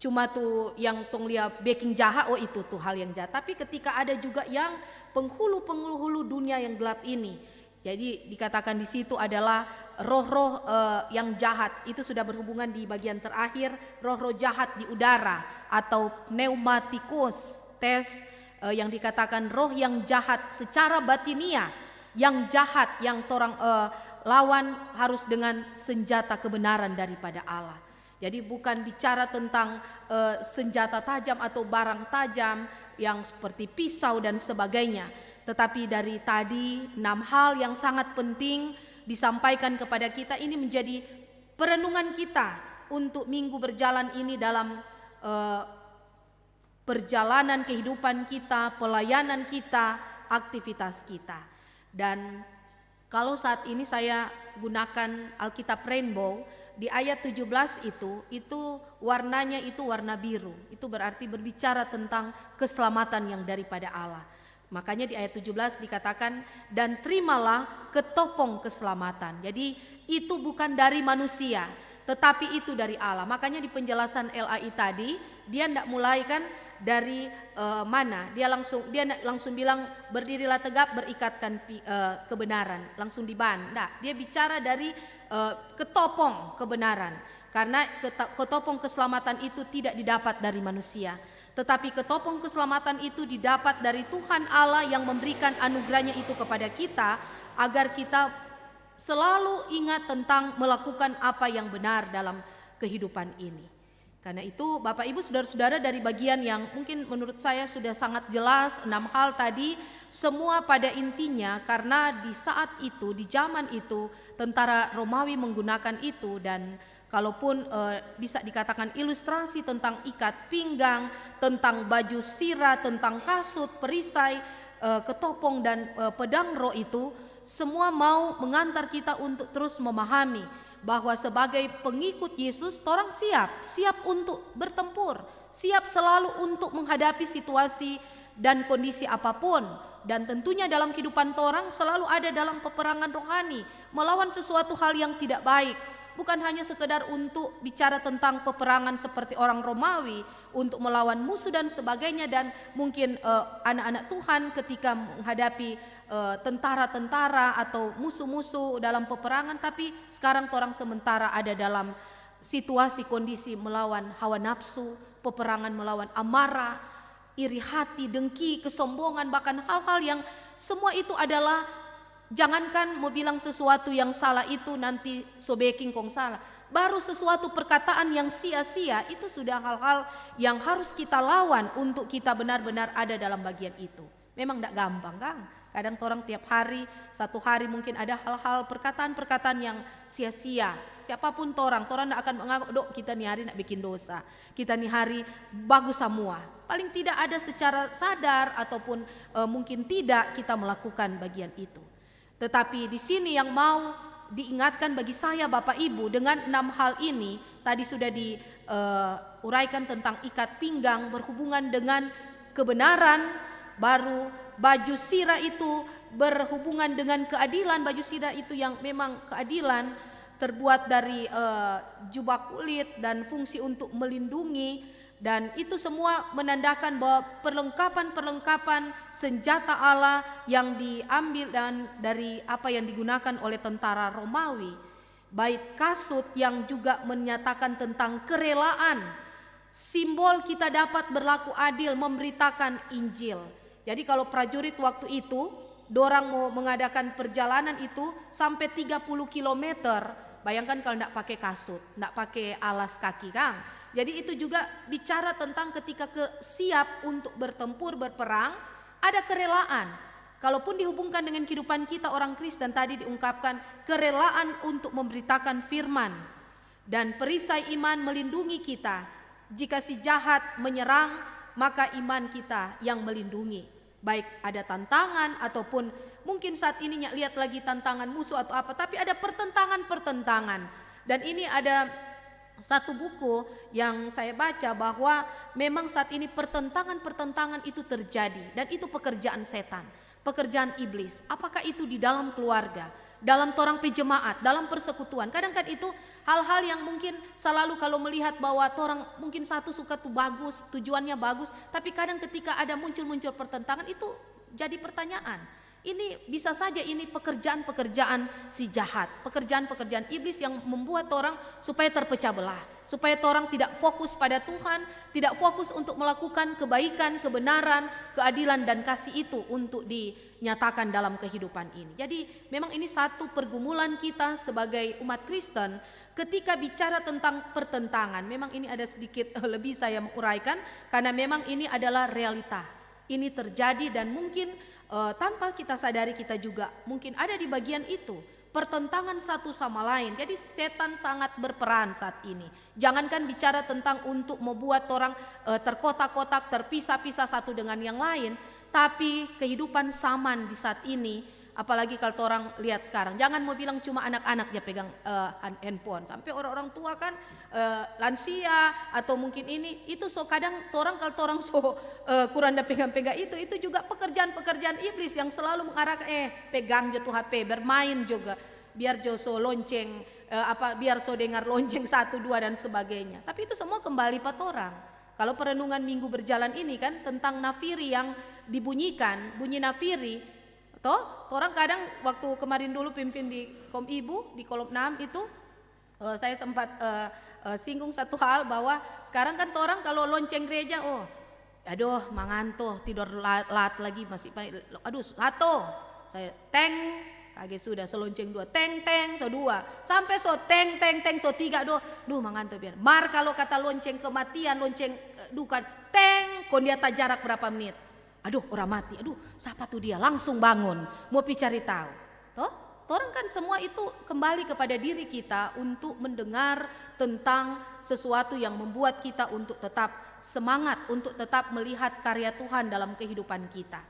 cuma tuh yang tong lihat baking jahat, oh itu tuh hal yang jahat. Tapi ketika ada juga yang penghulu-penghulu dunia yang gelap ini, jadi dikatakan di situ adalah roh-roh yang jahat. Itu sudah berhubungan di bagian terakhir, roh-roh jahat di udara atau pneumatikus tes, yang dikatakan roh yang jahat secara batinia, yang jahat yang orang lawan harus dengan senjata kebenaran daripada Allah. Jadi bukan bicara tentang senjata tajam atau barang tajam yang seperti pisau dan sebagainya. Tetapi dari tadi 6 hal yang sangat penting disampaikan kepada kita, ini menjadi perenungan kita untuk minggu berjalan ini dalam perjalanan kehidupan kita, pelayanan kita, aktivitas kita. Dan kalau saat ini saya gunakan Alkitab Rainbow, di ayat 17 itu warnanya itu warna biru. Itu berarti berbicara tentang keselamatan yang daripada Allah. Makanya di ayat 17 dikatakan, dan terimalah ketopong keselamatan. Jadi itu bukan dari manusia, tetapi itu dari Allah. Makanya di penjelasan LAI tadi, dia tidak mulai kan dari mana. Dia langsung bilang, berdirilah tegap, berikatkan kebenaran. Langsung diban. Nah, dia bicara dari ketopong kebenaran. Karena ketopong keselamatan itu tidak didapat dari manusia, tetapi ketopong keselamatan itu didapat dari Tuhan Allah yang memberikan anugerahnya itu kepada kita, agar kita selalu ingat tentang melakukan apa yang benar dalam kehidupan ini. Karena itu Bapak Ibu saudara-saudara, dari bagian yang mungkin menurut saya sudah sangat jelas 6 hal tadi, semua pada intinya karena di saat itu, di zaman itu tentara Romawi menggunakan itu, dan kalaupun bisa dikatakan ilustrasi tentang ikat pinggang, tentang baju sirah, tentang kasut, perisai, ketopong dan pedang roh, itu semua mau mengantar kita untuk terus memahami bahwa sebagai pengikut Yesus, orang siap untuk bertempur, siap selalu untuk menghadapi situasi dan kondisi apapun. Dan tentunya dalam kehidupan orang selalu ada dalam peperangan rohani, melawan sesuatu hal yang tidak baik. Bukan hanya sekedar untuk bicara tentang peperangan seperti orang Romawi, untuk melawan musuh dan sebagainya, dan mungkin anak-anak Tuhan ketika menghadapi tentara-tentara atau musuh-musuh dalam peperangan. Tapi sekarang orang sementara ada dalam situasi kondisi melawan hawa nafsu, peperangan melawan amarah, iri hati, dengki, kesombongan, bahkan hal-hal yang semua itu adalah, jangankan mau bilang sesuatu yang salah itu nanti sobeking kong salah, baru sesuatu perkataan yang sia-sia itu sudah hal-hal yang harus kita lawan untuk kita benar-benar ada dalam bagian itu. Memang tidak gampang kan? Kadang orang tiap hari, satu hari mungkin ada hal-hal perkataan-perkataan yang sia-sia. Siapapun orang tidak akan menganggap, dok kita nih hari nak bikin dosa, kita nih hari bagus semua. Paling tidak ada secara sadar ataupun mungkin tidak kita melakukan bagian itu. Tetapi di sini yang mau diingatkan bagi saya Bapak Ibu dengan 6 hal ini, tadi sudah diuraikan tentang ikat pinggang berhubungan dengan kebenaran, baru baju sirah itu berhubungan dengan keadilan. Baju sirah itu yang memang keadilan, terbuat dari jubah kulit dan fungsi untuk melindungi, dan itu semua menandakan bahwa perlengkapan-perlengkapan senjata Allah yang diambil dan dari apa yang digunakan oleh tentara Romawi. Baik kasut yang juga menyatakan tentang kerelaan, simbol kita dapat berlaku adil, memberitakan Injil. Jadi kalau prajurit waktu itu, dorang mau mengadakan perjalanan itu sampai 30 km, bayangkan kalau tidak pakai kasut, tidak pakai alas kaki kan. Jadi itu juga bicara tentang ketika siap untuk bertempur, berperang, ada kerelaan. Kalaupun dihubungkan dengan kehidupan kita orang Kristen, tadi diungkapkan kerelaan untuk memberitakan firman. Dan perisai iman melindungi kita. Jika si jahat menyerang, maka iman kita yang melindungi. Baik ada tantangan ataupun mungkin saat ini lihat lagi tantangan musuh atau apa, tapi ada pertentangan. Dan ini ada satu buku yang saya baca bahwa memang saat ini pertentangan itu terjadi, dan itu pekerjaan setan, pekerjaan iblis. Apakah itu di dalam keluarga, dalam torang pejemaat, dalam persekutuan. Kadang kan itu hal-hal yang mungkin selalu kalau melihat bahwa torang mungkin satu suka tuh bagus, tujuannya bagus, tapi kadang ketika ada muncul pertentangan itu jadi pertanyaan. Ini bisa saja ini pekerjaan-pekerjaan si jahat, pekerjaan-pekerjaan iblis yang membuat orang supaya terpecah belah, supaya orang tidak fokus pada Tuhan, tidak fokus untuk melakukan kebaikan, kebenaran, keadilan dan kasih itu untuk dinyatakan dalam kehidupan ini. Jadi memang ini satu pergumulan kita sebagai umat Kristen, Ketika bicara tentang pertentangan, memang ini ada sedikit lebih saya uraikan karena memang ini adalah realita. Ini terjadi dan mungkin tanpa kita sadari kita juga mungkin ada di bagian itu. Pertentangan satu sama lain. Jadi setan sangat berperan saat ini. Jangankan bicara tentang untuk membuat orang terkotak-kotak, terpisah-pisah satu dengan yang lain, tapi kehidupan zaman di saat ini, apalagi kalau orang lihat sekarang, jangan mau bilang cuma anak-anak dia pegang handphone, sampai orang-orang tua kan lansia atau mungkin ini itu so kadang orang kalau orang so kurang ada pegang-pegang itu juga pekerjaan-pekerjaan iblis yang selalu mengarahkan pegang je tuh HP, bermain juga biar jo so lonceng biar so dengar lonceng 1, 2 dan sebagainya. Tapi itu semua kembali pada orang. Kalau perenungan minggu berjalan ini kan tentang nafiri yang dibunyikan, bunyi nafiri. Toh, orang kadang waktu kemarin dulu pimpin di Kom Ibu di kolom 6 itu saya sempat singgung satu hal bahwa sekarang kan orang kalau lonceng gereja, aduh manganto tidur lat lagi masih aduh satu saya teng kaget sudah selonceng 2 teng so 2 sampai so teng so 3 duh manganto biar mar kalau kata lonceng kematian lonceng dukan teng kon dia tak jarak berapa menit. Aduh orang mati, aduh siapa tuh dia, langsung bangun mau cari tahu. Toh, orang kan semua itu kembali kepada diri kita untuk mendengar tentang sesuatu yang membuat kita untuk tetap semangat, untuk tetap melihat karya Tuhan dalam kehidupan kita.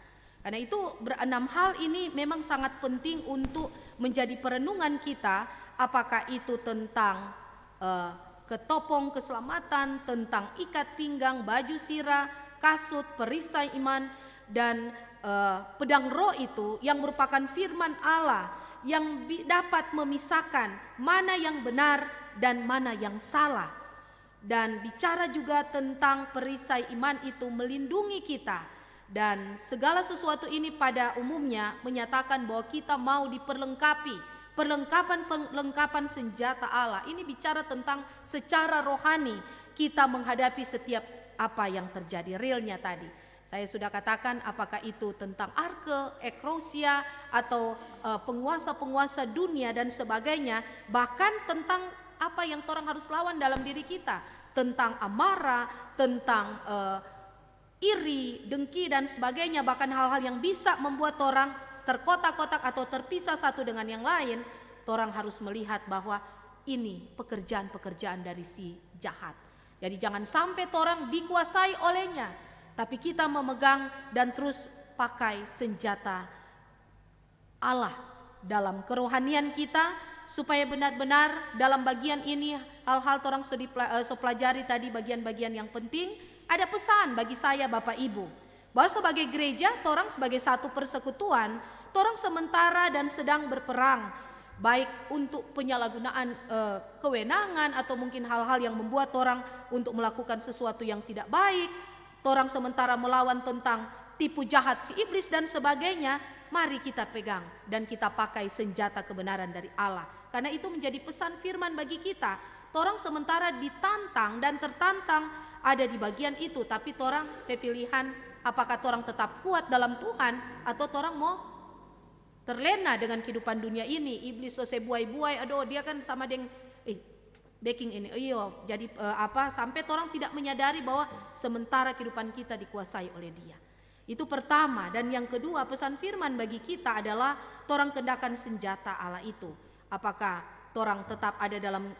Karena itu 6 hal ini memang sangat penting untuk menjadi perenungan kita, apakah itu tentang ketopong keselamatan, tentang ikat pinggang, baju sirah, kasut, perisai iman, dan pedang roh itu yang merupakan firman Allah yang dapat memisahkan mana yang benar dan mana yang salah. Dan bicara juga tentang perisai iman itu melindungi kita, dan segala sesuatu ini pada umumnya menyatakan bahwa kita mau diperlengkapi. Perlengkapan senjata Allah ini bicara tentang secara rohani kita menghadapi setiap apa yang terjadi realnya tadi. Saya sudah katakan apakah itu tentang arke, ekrousia atau penguasa-penguasa dunia dan sebagainya, bahkan tentang apa yang orang harus lawan dalam diri kita, tentang amarah, tentang iri, dengki dan sebagainya, bahkan hal-hal yang bisa membuat orang terkotak-kotak atau terpisah satu dengan yang lain. Orang harus melihat bahwa ini pekerjaan-pekerjaan dari si jahat. Jadi jangan sampai orang dikuasai olehnya, tapi kita memegang dan terus pakai senjata Allah dalam kerohanian kita, supaya benar-benar dalam bagian ini hal-hal orang so pelajari tadi bagian-bagian yang penting. Ada pesan bagi saya Bapak Ibu, bahwa sebagai gereja, orang sebagai satu persekutuan, orang sementara dan sedang berperang, baik untuk penyalahgunaan kewenangan atau mungkin hal-hal yang membuat orang untuk melakukan sesuatu yang tidak baik. Orang sementara melawan tentang tipu jahat si iblis dan sebagainya. Mari kita pegang dan kita pakai senjata kebenaran dari Allah, karena itu menjadi pesan firman bagi kita. Orang sementara ditantang dan tertantang ada di bagian itu, tapi orang pilihan apakah orang tetap kuat dalam Tuhan atau orang mau terlena dengan kehidupan dunia ini. Iblis selesai buai-buai, aduh dia kan sama dengan baking ini, jadi sampai orang tidak menyadari bahwa sementara kehidupan kita dikuasai oleh dia. Itu pertama. Dan yang kedua, pesan firman bagi kita adalah orang kehendakan senjata Allah itu. Apakah orang tetap ada dalam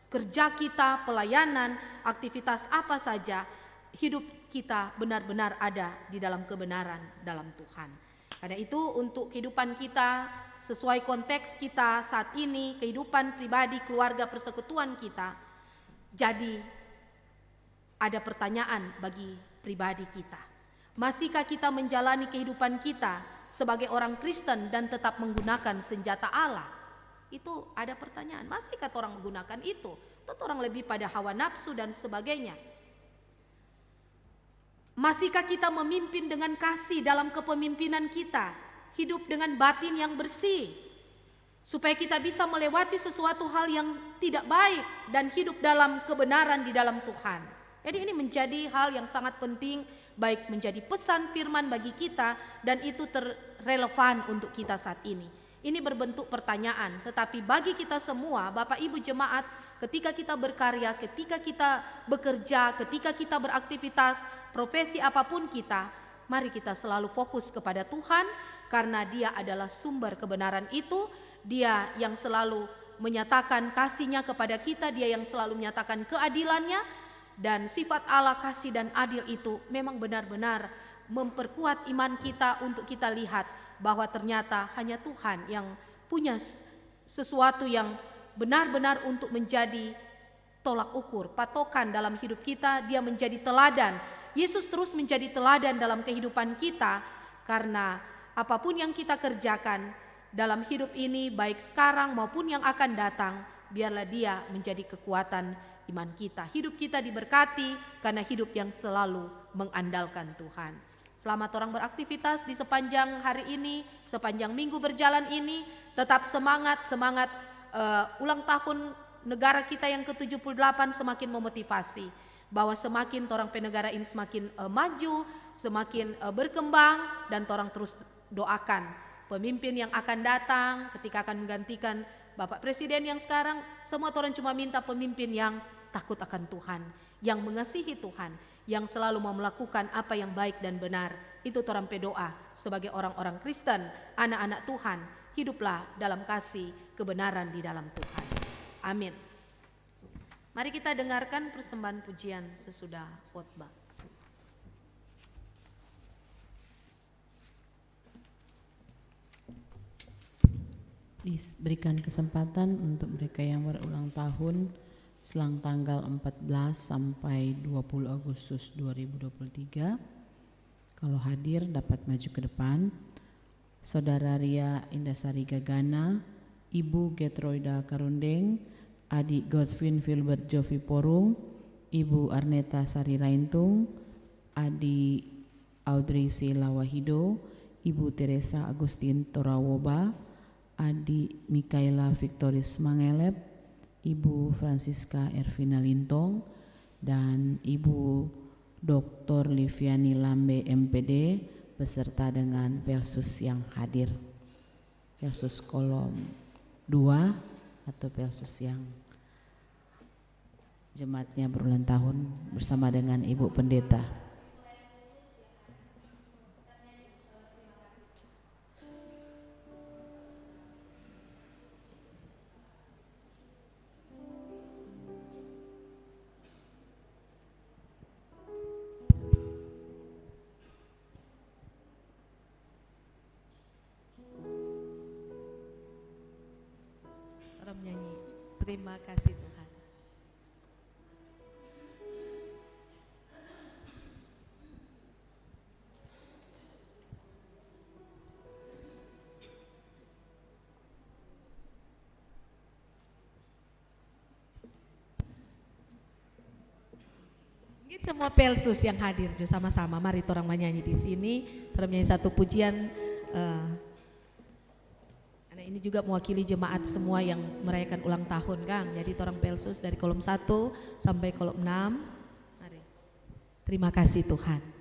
kerja kita, pelayanan, aktivitas apa saja, hidup kita benar-benar ada di dalam kebenaran dalam Tuhan. Karena itu untuk kehidupan kita sesuai konteks kita saat ini, kehidupan pribadi, keluarga, persekutuan kita, jadi ada pertanyaan bagi pribadi kita. Masihkah kita menjalani kehidupan kita sebagai orang Kristen dan tetap menggunakan senjata Allah? Itu ada pertanyaan. Masihkah orang menggunakan itu? Atau orang lebih pada hawa nafsu dan sebagainya? Masihkah kita memimpin dengan kasih dalam kepemimpinan kita? Hidup dengan batin yang bersih, supaya kita bisa melewati sesuatu hal yang tidak baik dan hidup dalam kebenaran di dalam Tuhan. Jadi ini menjadi hal yang sangat penting, baik menjadi pesan firman bagi kita dan itu terrelevan untuk kita saat ini. Ini berbentuk pertanyaan, tetapi bagi kita semua, Bapak Ibu jemaat, ketika kita berkarya, ketika kita bekerja, ketika kita beraktivitas, profesi apapun kita, mari kita selalu fokus kepada Tuhan, karena Dia adalah sumber kebenaran itu. Dia yang selalu menyatakan kasih-Nya kepada kita, Dia yang selalu menyatakan keadilan-Nya, dan sifat Allah kasih dan adil itu memang benar-benar memperkuat iman kita untuk kita lihat bahwa ternyata hanya Tuhan yang punya sesuatu yang benar-benar untuk menjadi tolak ukur, patokan dalam hidup kita. Dia menjadi teladan. Yesus terus menjadi teladan dalam kehidupan kita, karena apapun yang kita kerjakan dalam hidup ini, baik sekarang maupun yang akan datang, biarlah Dia menjadi kekuatan iman kita. Hidup kita diberkati karena hidup yang selalu mengandalkan Tuhan. Selamat orang beraktivitas di sepanjang hari ini, sepanjang minggu berjalan ini. Tetap semangat ulang tahun negara kita yang ke-78 semakin memotivasi bahwa semakin orang penegara ini semakin maju, semakin berkembang, dan orang terus doakan pemimpin yang akan datang ketika akan menggantikan Bapak Presiden yang sekarang. Semua orang cuma minta pemimpin yang takut akan Tuhan, yang mengasihi Tuhan, yang selalu mau melakukan apa yang baik dan benar. Itu orang berdoa sebagai orang-orang Kristen, anak-anak Tuhan, hiduplah dalam kasih kebenaran di dalam Tuhan. Amin. Mari kita dengarkan persembahan pujian sesudah khotbah. Diberikan kesempatan untuk mereka yang berulang tahun selang tanggal 14 sampai 20 Agustus 2023. Kalau hadir dapat maju ke depan. Saudara Ria Indasari Gagana, Ibu Getroida Karundeng, Adik Godwin Filbert Jovi Porung, Ibu Arneta Sari Raintung, Adik Audrey Sheila Wahido, Ibu Teresa Agustin Torawoba, Adik Mikaela Victoris Mangelep, Ibu Francisca Ervina Lintong, dan Ibu Dr. Liviani Lambe MPD beserta dengan Persus yang hadir. Persus kolom 2 atau Persus yang jemaatnya berulang tahun bersama dengan Ibu Pendeta. Menyanyi terima kasih Tuhan. Mungkin semua Pelsus yang hadir sama-sama, mari orang menyanyi di sini, orang menyanyi satu pujian. Ini juga mewakili jemaat semua yang merayakan ulang tahun, Kang. Jadi orang Pelsus dari kolom 1 sampai kolom 6. Mari. Terima kasih Tuhan.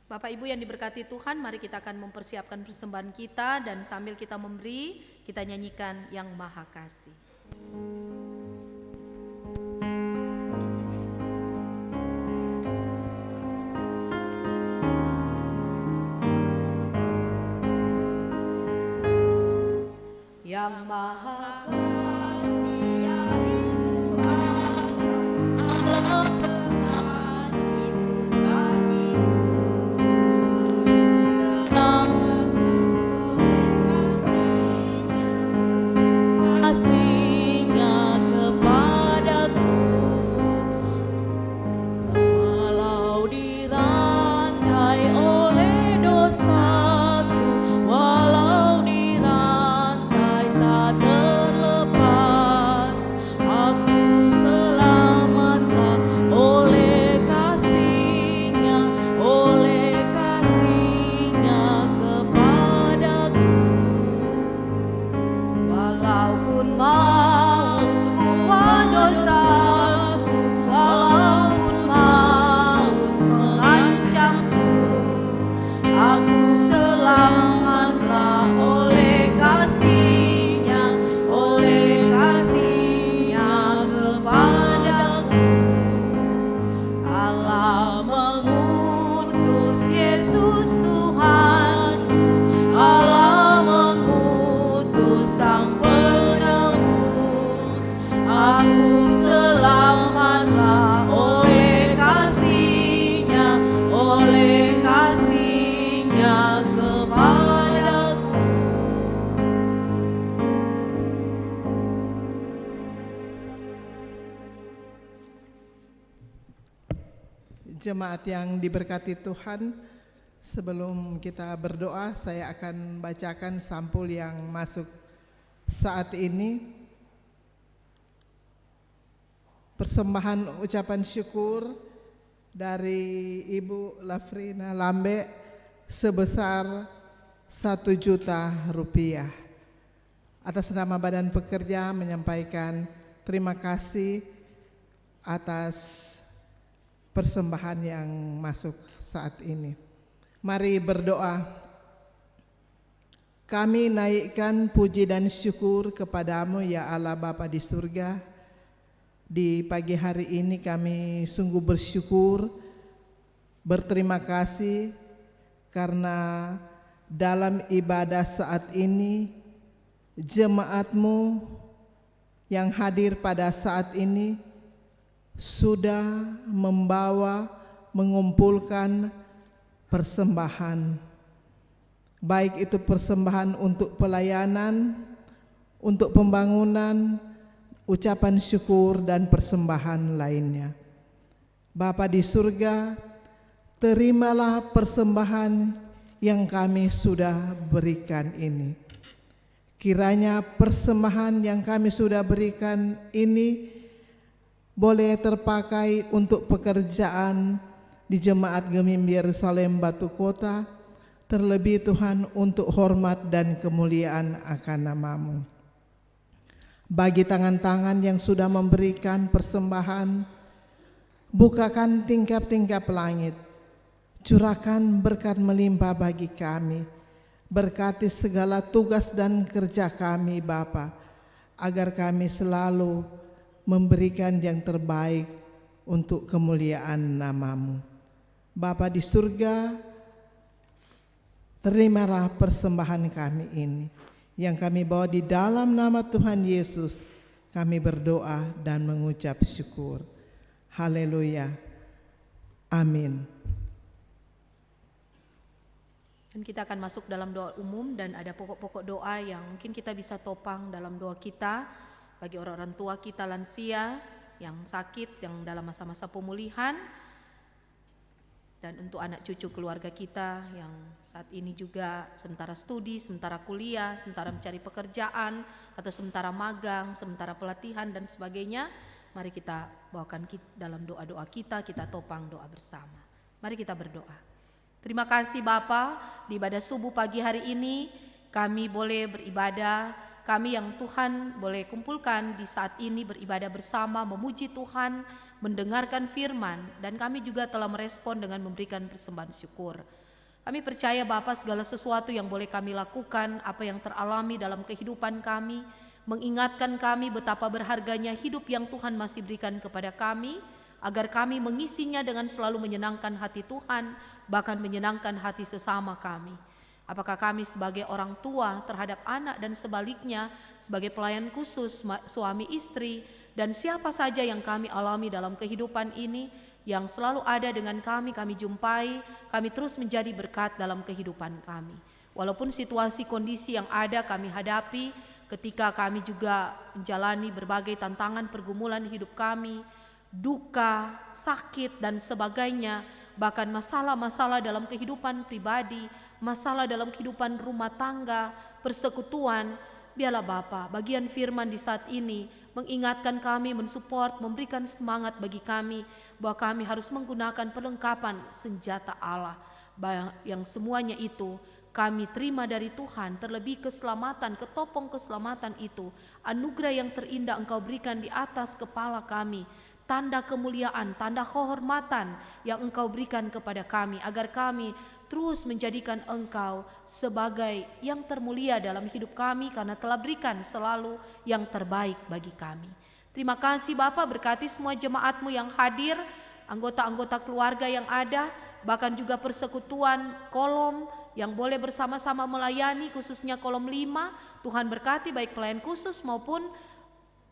Bapak Ibu yang diberkati Tuhan, mari kita akan mempersiapkan persembahan kita, dan sambil kita memberi, kita nyanyikan Yang Maha Kasih. Yang Maha Kasih, ya Ibu Allah, pengasih pribadiku, kasihnya kepadaku, walau dirantai oleh dosaku, walau dirantai tak terlepas, aku selamatlah oleh kasihnya kepadaku. walaupun maut membuat dosaku, walaupun maut mengancamku, aku selamatlah oleh kasihnya kepadaku. Allah mengutus Yesus Tuhanku, Allah mengutus Sang Penebus, aku selamatlah oleh kasihnya kepadaku. Jemaat yang diberkati Tuhan, sebelum kita berdoa, saya akan bacakan sampul yang masuk saat ini. Persembahan ucapan syukur dari Ibu Lafrina Lambe sebesar 1 juta rupiah. Atas nama Badan Pekerja menyampaikan terima kasih atas persembahan yang masuk saat ini. Mari berdoa. Kami naikkan puji dan syukur kepadamu ya Allah Bapa di surga. Di pagi hari ini kami sungguh bersyukur, berterima kasih karena dalam ibadah saat ini jemaatmu yang hadir pada saat ini sudah mengumpulkan persembahan, baik itu persembahan untuk pelayanan, untuk pembangunan, ucapan syukur dan persembahan lainnya. Bapa di surga, terimalah persembahan yang kami sudah berikan ini. Kiranya persembahan yang kami sudah berikan ini boleh terpakai untuk pekerjaan di Jemaat Gemim Yerusalem Batu Kota, terlebih Tuhan untuk hormat dan kemuliaan akan nama-Mu. Bagi tangan-tangan yang sudah memberikan persembahan, bukakan tingkap-tingkap langit, curahkan berkat melimpah bagi kami, berkati segala tugas dan kerja kami Bapa, agar kami selalu memberikan yang terbaik untuk kemuliaan nama-Mu. Bapa di surga, terimalah persembahan kami ini yang kami bawa di dalam nama Tuhan Yesus. Kami berdoa dan mengucap syukur. Haleluya. Amin. Dan kita akan masuk dalam doa umum, dan ada pokok-pokok doa yang mungkin kita bisa topang dalam doa kita. Bagi orang-orang tua kita lansia yang sakit, yang dalam masa-masa pemulihan, dan untuk anak cucu keluarga kita yang saat ini juga sementara studi, sementara kuliah, sementara mencari pekerjaan, atau sementara magang, sementara pelatihan dan sebagainya. Mari kita bawakan dalam doa-doa kita topang doa bersama. Mari kita berdoa. Terima kasih Bapa, di ibadah subuh pagi hari ini kami boleh beribadah kami yang Tuhan boleh kumpulkan di saat ini beribadah bersama, memuji Tuhan, mendengarkan firman, dan kami juga telah merespon dengan memberikan persembahan syukur. Kami percaya Bapa, segala sesuatu yang boleh kami lakukan, apa yang teralami dalam kehidupan kami, mengingatkan kami betapa berharganya hidup yang Tuhan masih berikan kepada kami, agar kami mengisinya dengan selalu menyenangkan hati Tuhan, bahkan menyenangkan hati sesama kami. Apakah kami sebagai orang tua terhadap anak dan sebaliknya, sebagai pelayan khusus suami istri, dan siapa saja yang kami alami dalam kehidupan ini, yang selalu ada dengan kami jumpai, kami terus menjadi berkat dalam kehidupan kami. Walaupun situasi kondisi yang ada kami hadapi, ketika kami juga menjalani berbagai tantangan pergumulan hidup kami, duka, sakit, dan sebagainya, bahkan masalah-masalah dalam kehidupan pribadi, masalah dalam kehidupan rumah tangga, persekutuan, biarlah Bapa, bagian firman di saat ini mengingatkan kami, mensupport, memberikan semangat bagi kami, bahwa kami harus menggunakan perlengkapan senjata Allah, yang semuanya itu kami terima dari Tuhan, terlebih keselamatan, ketopong keselamatan itu, anugerah yang terindah Engkau berikan di atas kepala kami, tanda kemuliaan, tanda kehormatan yang Engkau berikan kepada kami, agar kami terus menjadikan Engkau sebagai yang termulia dalam hidup kami, karena telah berikan selalu yang terbaik bagi kami. Terima kasih Bapa, berkati semua jemaat-Mu yang hadir, anggota-anggota keluarga yang ada, bahkan juga persekutuan kolom yang boleh bersama-sama melayani, khususnya kolom 5. Tuhan berkati baik pelayan khusus maupun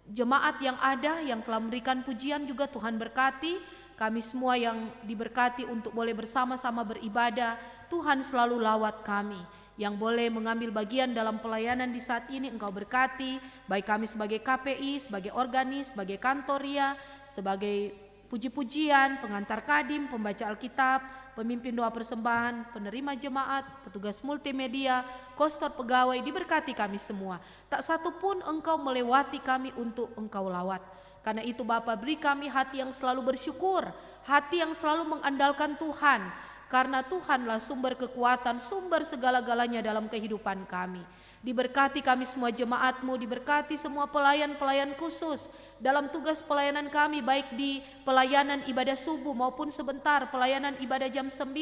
jemaat yang ada yang telah memberikan pujian, juga Tuhan berkati kami semua yang diberkati untuk boleh bersama-sama beribadah. Tuhan selalu lawat kami yang boleh mengambil bagian dalam pelayanan di saat ini. Engkau berkati baik kami sebagai KPI, sebagai organis, sebagai kantoria, sebagai puji-pujian, pengantar kadim, pembaca Alkitab, pemimpin doa persembahan, penerima jemaat, petugas multimedia, kostor pegawai. Diberkati kami semua, tak satu pun Engkau melewati kami untuk Engkau lawat. Karena itu Bapa, beri kami hati yang selalu bersyukur, hati yang selalu mengandalkan Tuhan, karena Tuhanlah sumber kekuatan, sumber segala-galanya dalam kehidupan kami. Diberkati kami semua jemaat-Mu, diberkati semua pelayan-pelayan khusus dalam tugas pelayanan kami, baik di pelayanan ibadah subuh maupun sebentar pelayanan ibadah jam 9.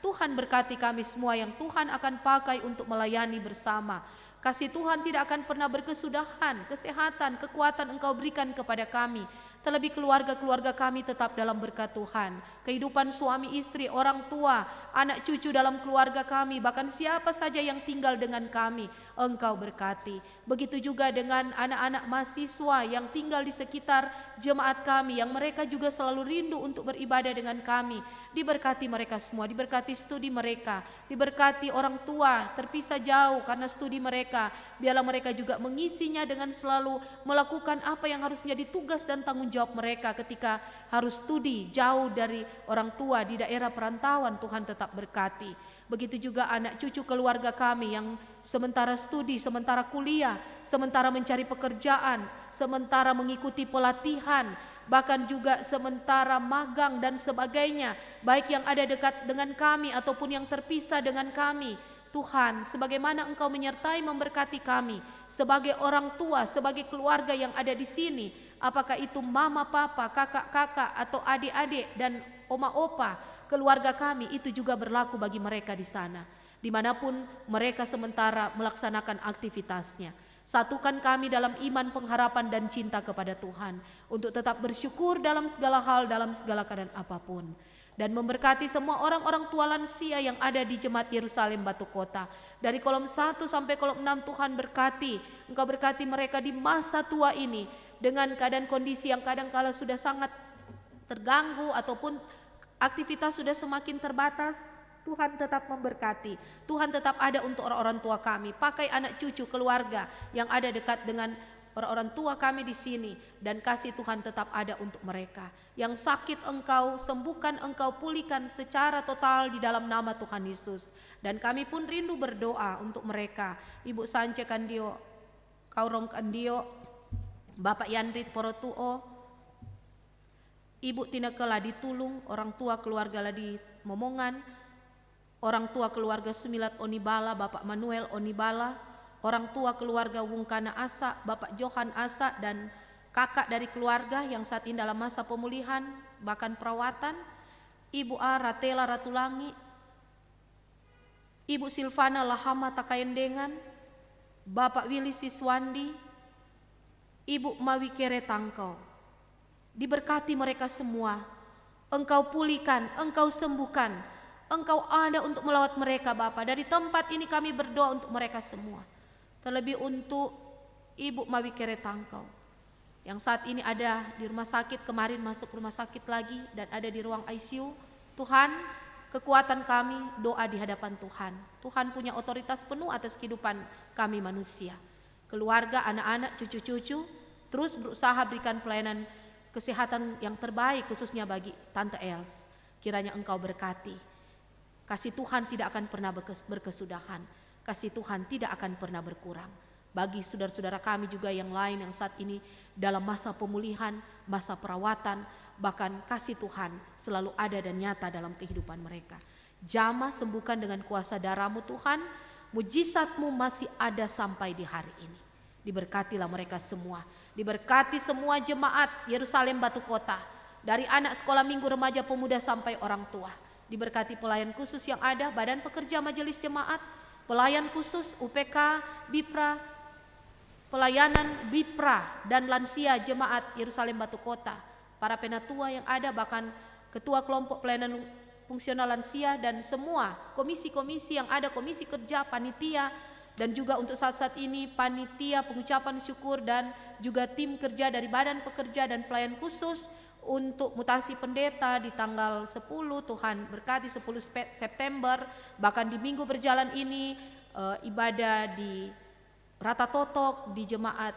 Tuhan berkati kami semua yang Tuhan akan pakai untuk melayani bersama. Kasih Tuhan tidak akan pernah berkesudahan, kesehatan, kekuatan Engkau berikan kepada kami. Terlebih keluarga-keluarga kami tetap dalam berkat Tuhan. Kehidupan suami istri, orang tua, anak cucu dalam keluarga kami, bahkan siapa saja yang tinggal dengan kami, Engkau berkati. Begitu juga dengan anak-anak mahasiswa yang tinggal di sekitar jemaat kami, yang mereka juga selalu rindu untuk beribadah dengan kami. Diberkati mereka semua, diberkati studi mereka, diberkati orang tua terpisah jauh karena studi mereka. Biarlah mereka juga mengisinya dengan selalu melakukan apa yang harus menjadi tugas dan tanggung jawab mereka ketika harus studi jauh dari orang tua di daerah perantauan. Tuhan tetap berkati. Begitu juga anak cucu keluarga kami yang sementara studi, sementara kuliah, sementara mencari pekerjaan, sementara mengikuti pelatihan, bahkan juga sementara magang dan sebagainya, baik yang ada dekat dengan kami ataupun yang terpisah dengan kami. Tuhan, sebagaimana Engkau menyertai memberkati kami sebagai orang tua, sebagai keluarga yang ada di sini, apakah itu mama, papa, kakak-kakak atau adik-adik dan oma-opa, keluarga kami, itu juga berlaku bagi mereka di sana, dimanapun mereka sementara melaksanakan aktivitasnya. Satukan kami dalam iman, pengharapan, dan cinta kepada Tuhan, untuk tetap bersyukur dalam segala hal, dalam segala keadaan apapun. Dan memberkati semua orang-orang tua lansia yang ada di Jemaat Yerusalem Batu Kota. Dari kolom 1 sampai kolom 6 Tuhan berkati. Engkau berkati mereka di masa tua ini dengan keadaan kondisi yang kadang-kala sudah sangat terganggu ataupun aktivitas sudah semakin terbatas. Tuhan tetap memberkati. Tuhan tetap ada untuk orang-orang tua kami. Pakai anak cucu keluarga yang ada dekat dengan orang-orang tua kami di sini, dan kasih Tuhan tetap ada untuk mereka. Yang sakit Engkau sembuhkan, Engkau pulihkan secara total di dalam nama Tuhan Yesus. Dan kami pun rindu berdoa untuk mereka. Ibu Sance Kandio, Kaurong Kandio, Bapak Yandrit Porotuo, Ibu Tinekela di Tulung, orang tua keluarga di Momongan, orang tua keluarga Sumilat Onibala, Bapak Manuel Onibala, orang tua keluarga Wungkana Asa, Bapak Johan Asa, dan kakak dari keluarga yang saat ini dalam masa pemulihan, bahkan perawatan, Ibu A. Ratela Ratulangi, Ibu Silvana Lahama Takayendengan, Bapak Willy Siswandi, Ibu Mawi Kere Tangkau. Diberkati mereka semua, Engkau pulihkan, Engkau sembuhkan, Engkau ada untuk melawat mereka Bapa. Dari tempat ini kami berdoa untuk mereka semua. Terlebih untuk Ibu Mawi Kere Tangkau yang saat ini ada di rumah sakit, kemarin masuk rumah sakit lagi dan ada di ruang ICU. Tuhan, kekuatan kami doa di hadapan Tuhan. Tuhan punya otoritas penuh atas kehidupan kami manusia. Keluarga, anak-anak, cucu-cucu terus berusaha berikan pelayanan kesehatan yang terbaik khususnya bagi Tante Els. Kiranya Engkau berkati. Kasih Tuhan tidak akan pernah berkesudahan. Kasih Tuhan tidak akan pernah berkurang. Bagi saudara-saudara kami juga yang lain yang saat ini dalam masa pemulihan, masa perawatan, bahkan kasih Tuhan selalu ada dan nyata dalam kehidupan mereka. Jamah sembuhkan dengan kuasa darah-Mu Tuhan, mujizat-Mu masih ada sampai di hari ini. Diberkatilah mereka semua. Diberkati semua jemaat Yerusalem Batu Kota, dari anak sekolah minggu, remaja, pemuda sampai orang tua. Diberkati pelayan khusus yang ada, badan pekerja majelis jemaat, pelayan khusus UPK, BIPRA, pelayanan BIPRA dan lansia jemaat Yerusalem Batu Kota, para penatua yang ada, bahkan ketua kelompok pelayanan fungsional lansia dan semua komisi-komisi yang ada, komisi kerja, panitia, dan juga untuk saat-saat ini panitia pengucapan syukur dan juga tim kerja dari badan pekerja dan pelayan khusus untuk mutasi pendeta di tanggal 10, Tuhan berkati 10 September, bahkan di minggu berjalan ini ibadah di Rata Totok di jemaat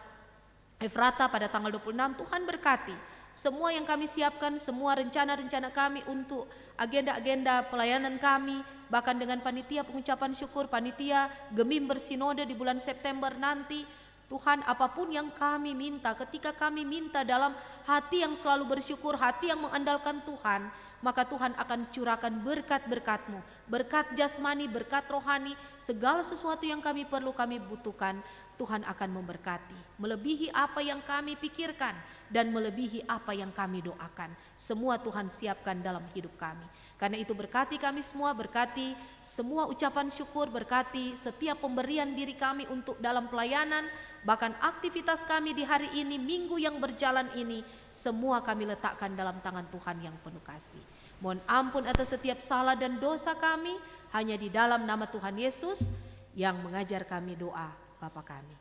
Efrata pada tanggal 26, Tuhan berkati semua yang kami siapkan, semua rencana-rencana kami untuk agenda-agenda pelayanan kami, bahkan dengan panitia pengucapan syukur, panitia Gemim bersinode di bulan September nanti. Tuhan, apapun yang kami minta, ketika kami minta dalam hati yang selalu bersyukur, hati yang mengandalkan Tuhan, maka Tuhan akan curahkan berkat-berkat-Mu, berkat jasmani, berkat rohani, segala sesuatu yang kami perlu, kami butuhkan, Tuhan akan memberkati, melebihi apa yang kami pikirkan dan melebihi apa yang kami doakan. Semua Tuhan siapkan dalam hidup kami. Karena itu berkati kami semua, berkati semua ucapan syukur, berkati setiap pemberian diri kami untuk dalam pelayanan, bahkan aktivitas kami di hari ini, minggu yang berjalan ini, semua kami letakkan dalam tangan Tuhan yang penuh kasih. Mohon ampun atas setiap salah dan dosa kami, hanya di dalam nama Tuhan Yesus yang mengajar kami doa Bapa kami.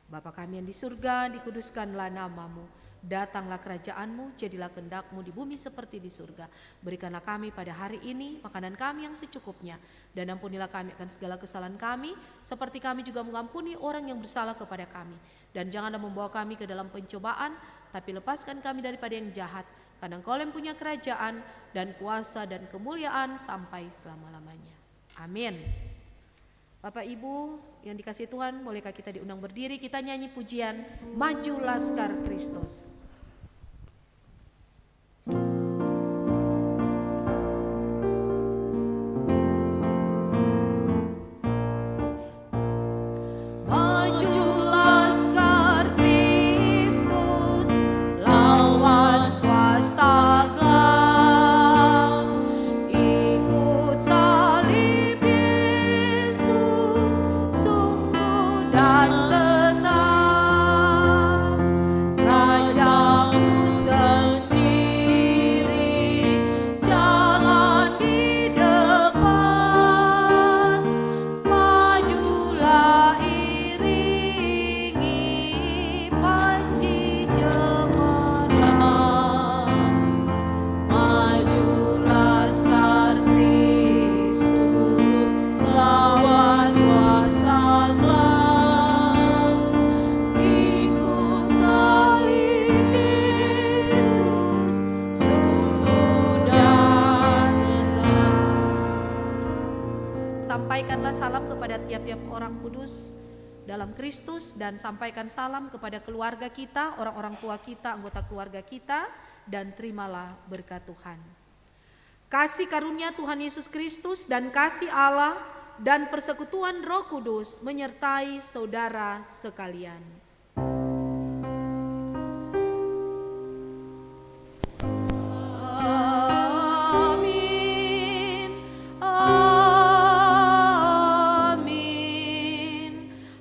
Bapa kami yang di surga, dikuduskanlah nama-Mu. Datanglah kerajaan-Mu, jadilah kehendak-Mu di bumi seperti di surga. Berikanlah kami pada hari ini makanan kami yang secukupnya, dan ampunilah kami akan segala kesalahan kami, seperti kami juga mengampuni orang yang bersalah kepada kami. Dan janganlah membawa kami ke dalam pencobaan, tapi lepaskan kami daripada yang jahat, karena Engkau yang punya kerajaan dan kuasa dan kemuliaan sampai selama-lamanya. Amin. Bapak Ibu yang dikasihi Tuhan, bolehkah kita diundang berdiri, kita nyanyi pujian Maju Laskar Kristus. Sampaikanlah salam kepada tiap-tiap orang kudus dalam Kristus, dan sampaikan salam kepada keluarga kita, orang-orang tua kita, anggota keluarga kita, dan terimalah berkat Tuhan. Kasih karunia Tuhan Yesus Kristus dan kasih Allah dan persekutuan Roh Kudus menyertai saudara sekalian. Amin. Amin.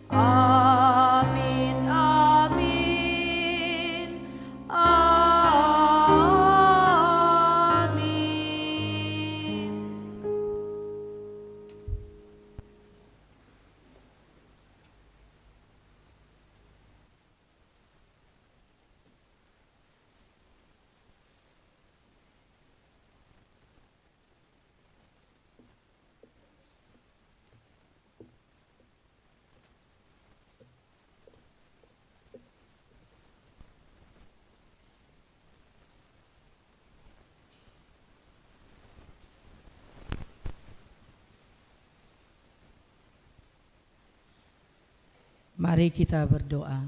Amin. Amin. Amin. Mari kita berdoa.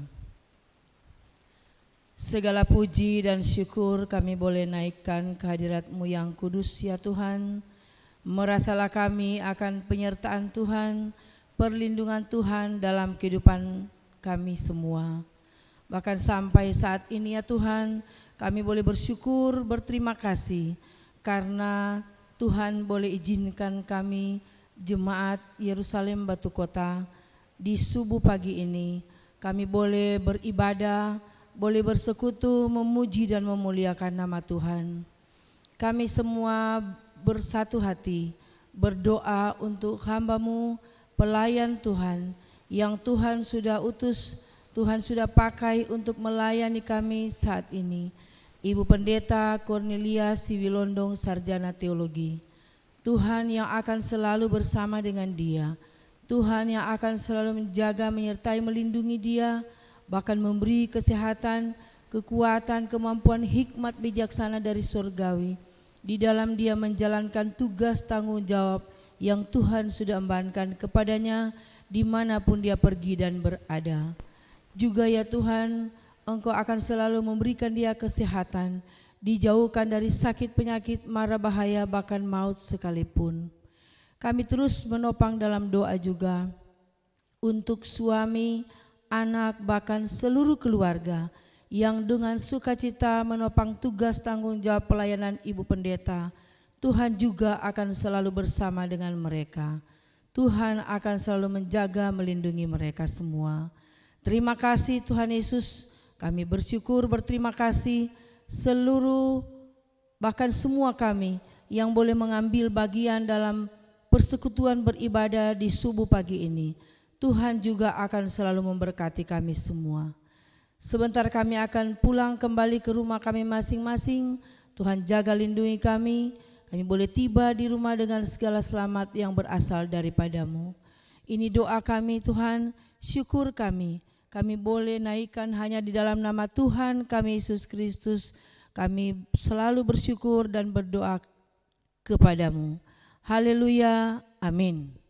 Segala puji dan syukur kami boleh naikkan kehadirat-Mu yang kudus ya Tuhan. Merasalah kami akan penyertaan Tuhan, perlindungan Tuhan dalam kehidupan kami semua. Bahkan sampai saat ini ya Tuhan, kami boleh bersyukur, berterima kasih karena Tuhan boleh izinkan kami jemaat Yerusalem Batu Kota di subuh pagi ini kami boleh beribadah, boleh bersekutu, memuji dan memuliakan nama Tuhan. Kami semua bersatu hati berdoa untuk hamba-Mu, pelayan Tuhan yang Tuhan sudah utus, Tuhan sudah pakai untuk melayani kami saat ini. Ibu Pendeta Cornelia Siwilondong, Sarjana Teologi. Tuhan yang akan selalu bersama dengan dia. Tuhan yang akan selalu menjaga, menyertai, melindungi dia, bahkan memberi kesehatan, kekuatan, kemampuan, hikmat bijaksana dari surgawi. Di dalam dia menjalankan tugas tanggung jawab yang Tuhan sudah embankan kepadanya dimanapun dia pergi dan berada. Juga ya Tuhan, Engkau akan selalu memberikan dia kesehatan, dijauhkan dari sakit penyakit, mara bahaya, bahkan maut sekalipun. Kami terus menopang dalam doa juga untuk suami, anak, bahkan seluruh keluarga yang dengan sukacita menopang tugas tanggung jawab pelayanan Ibu Pendeta. Tuhan juga akan selalu bersama dengan mereka. Tuhan akan selalu menjaga, melindungi mereka semua. Terima kasih Tuhan Yesus, kami bersyukur, berterima kasih seluruh bahkan semua kami yang boleh mengambil bagian dalam persekutuan beribadah di subuh pagi ini. Tuhan juga akan selalu memberkati kami semua. Sebentar kami akan pulang kembali ke rumah kami masing-masing. Tuhan jaga lindungi kami. Kami boleh tiba di rumah dengan segala selamat yang berasal daripada-Mu. Ini doa kami Tuhan, syukur kami. Kami boleh naikkan hanya di dalam nama Tuhan kami Yesus Kristus. Kami selalu bersyukur dan berdoa kepada-Mu. Haleluya, amin.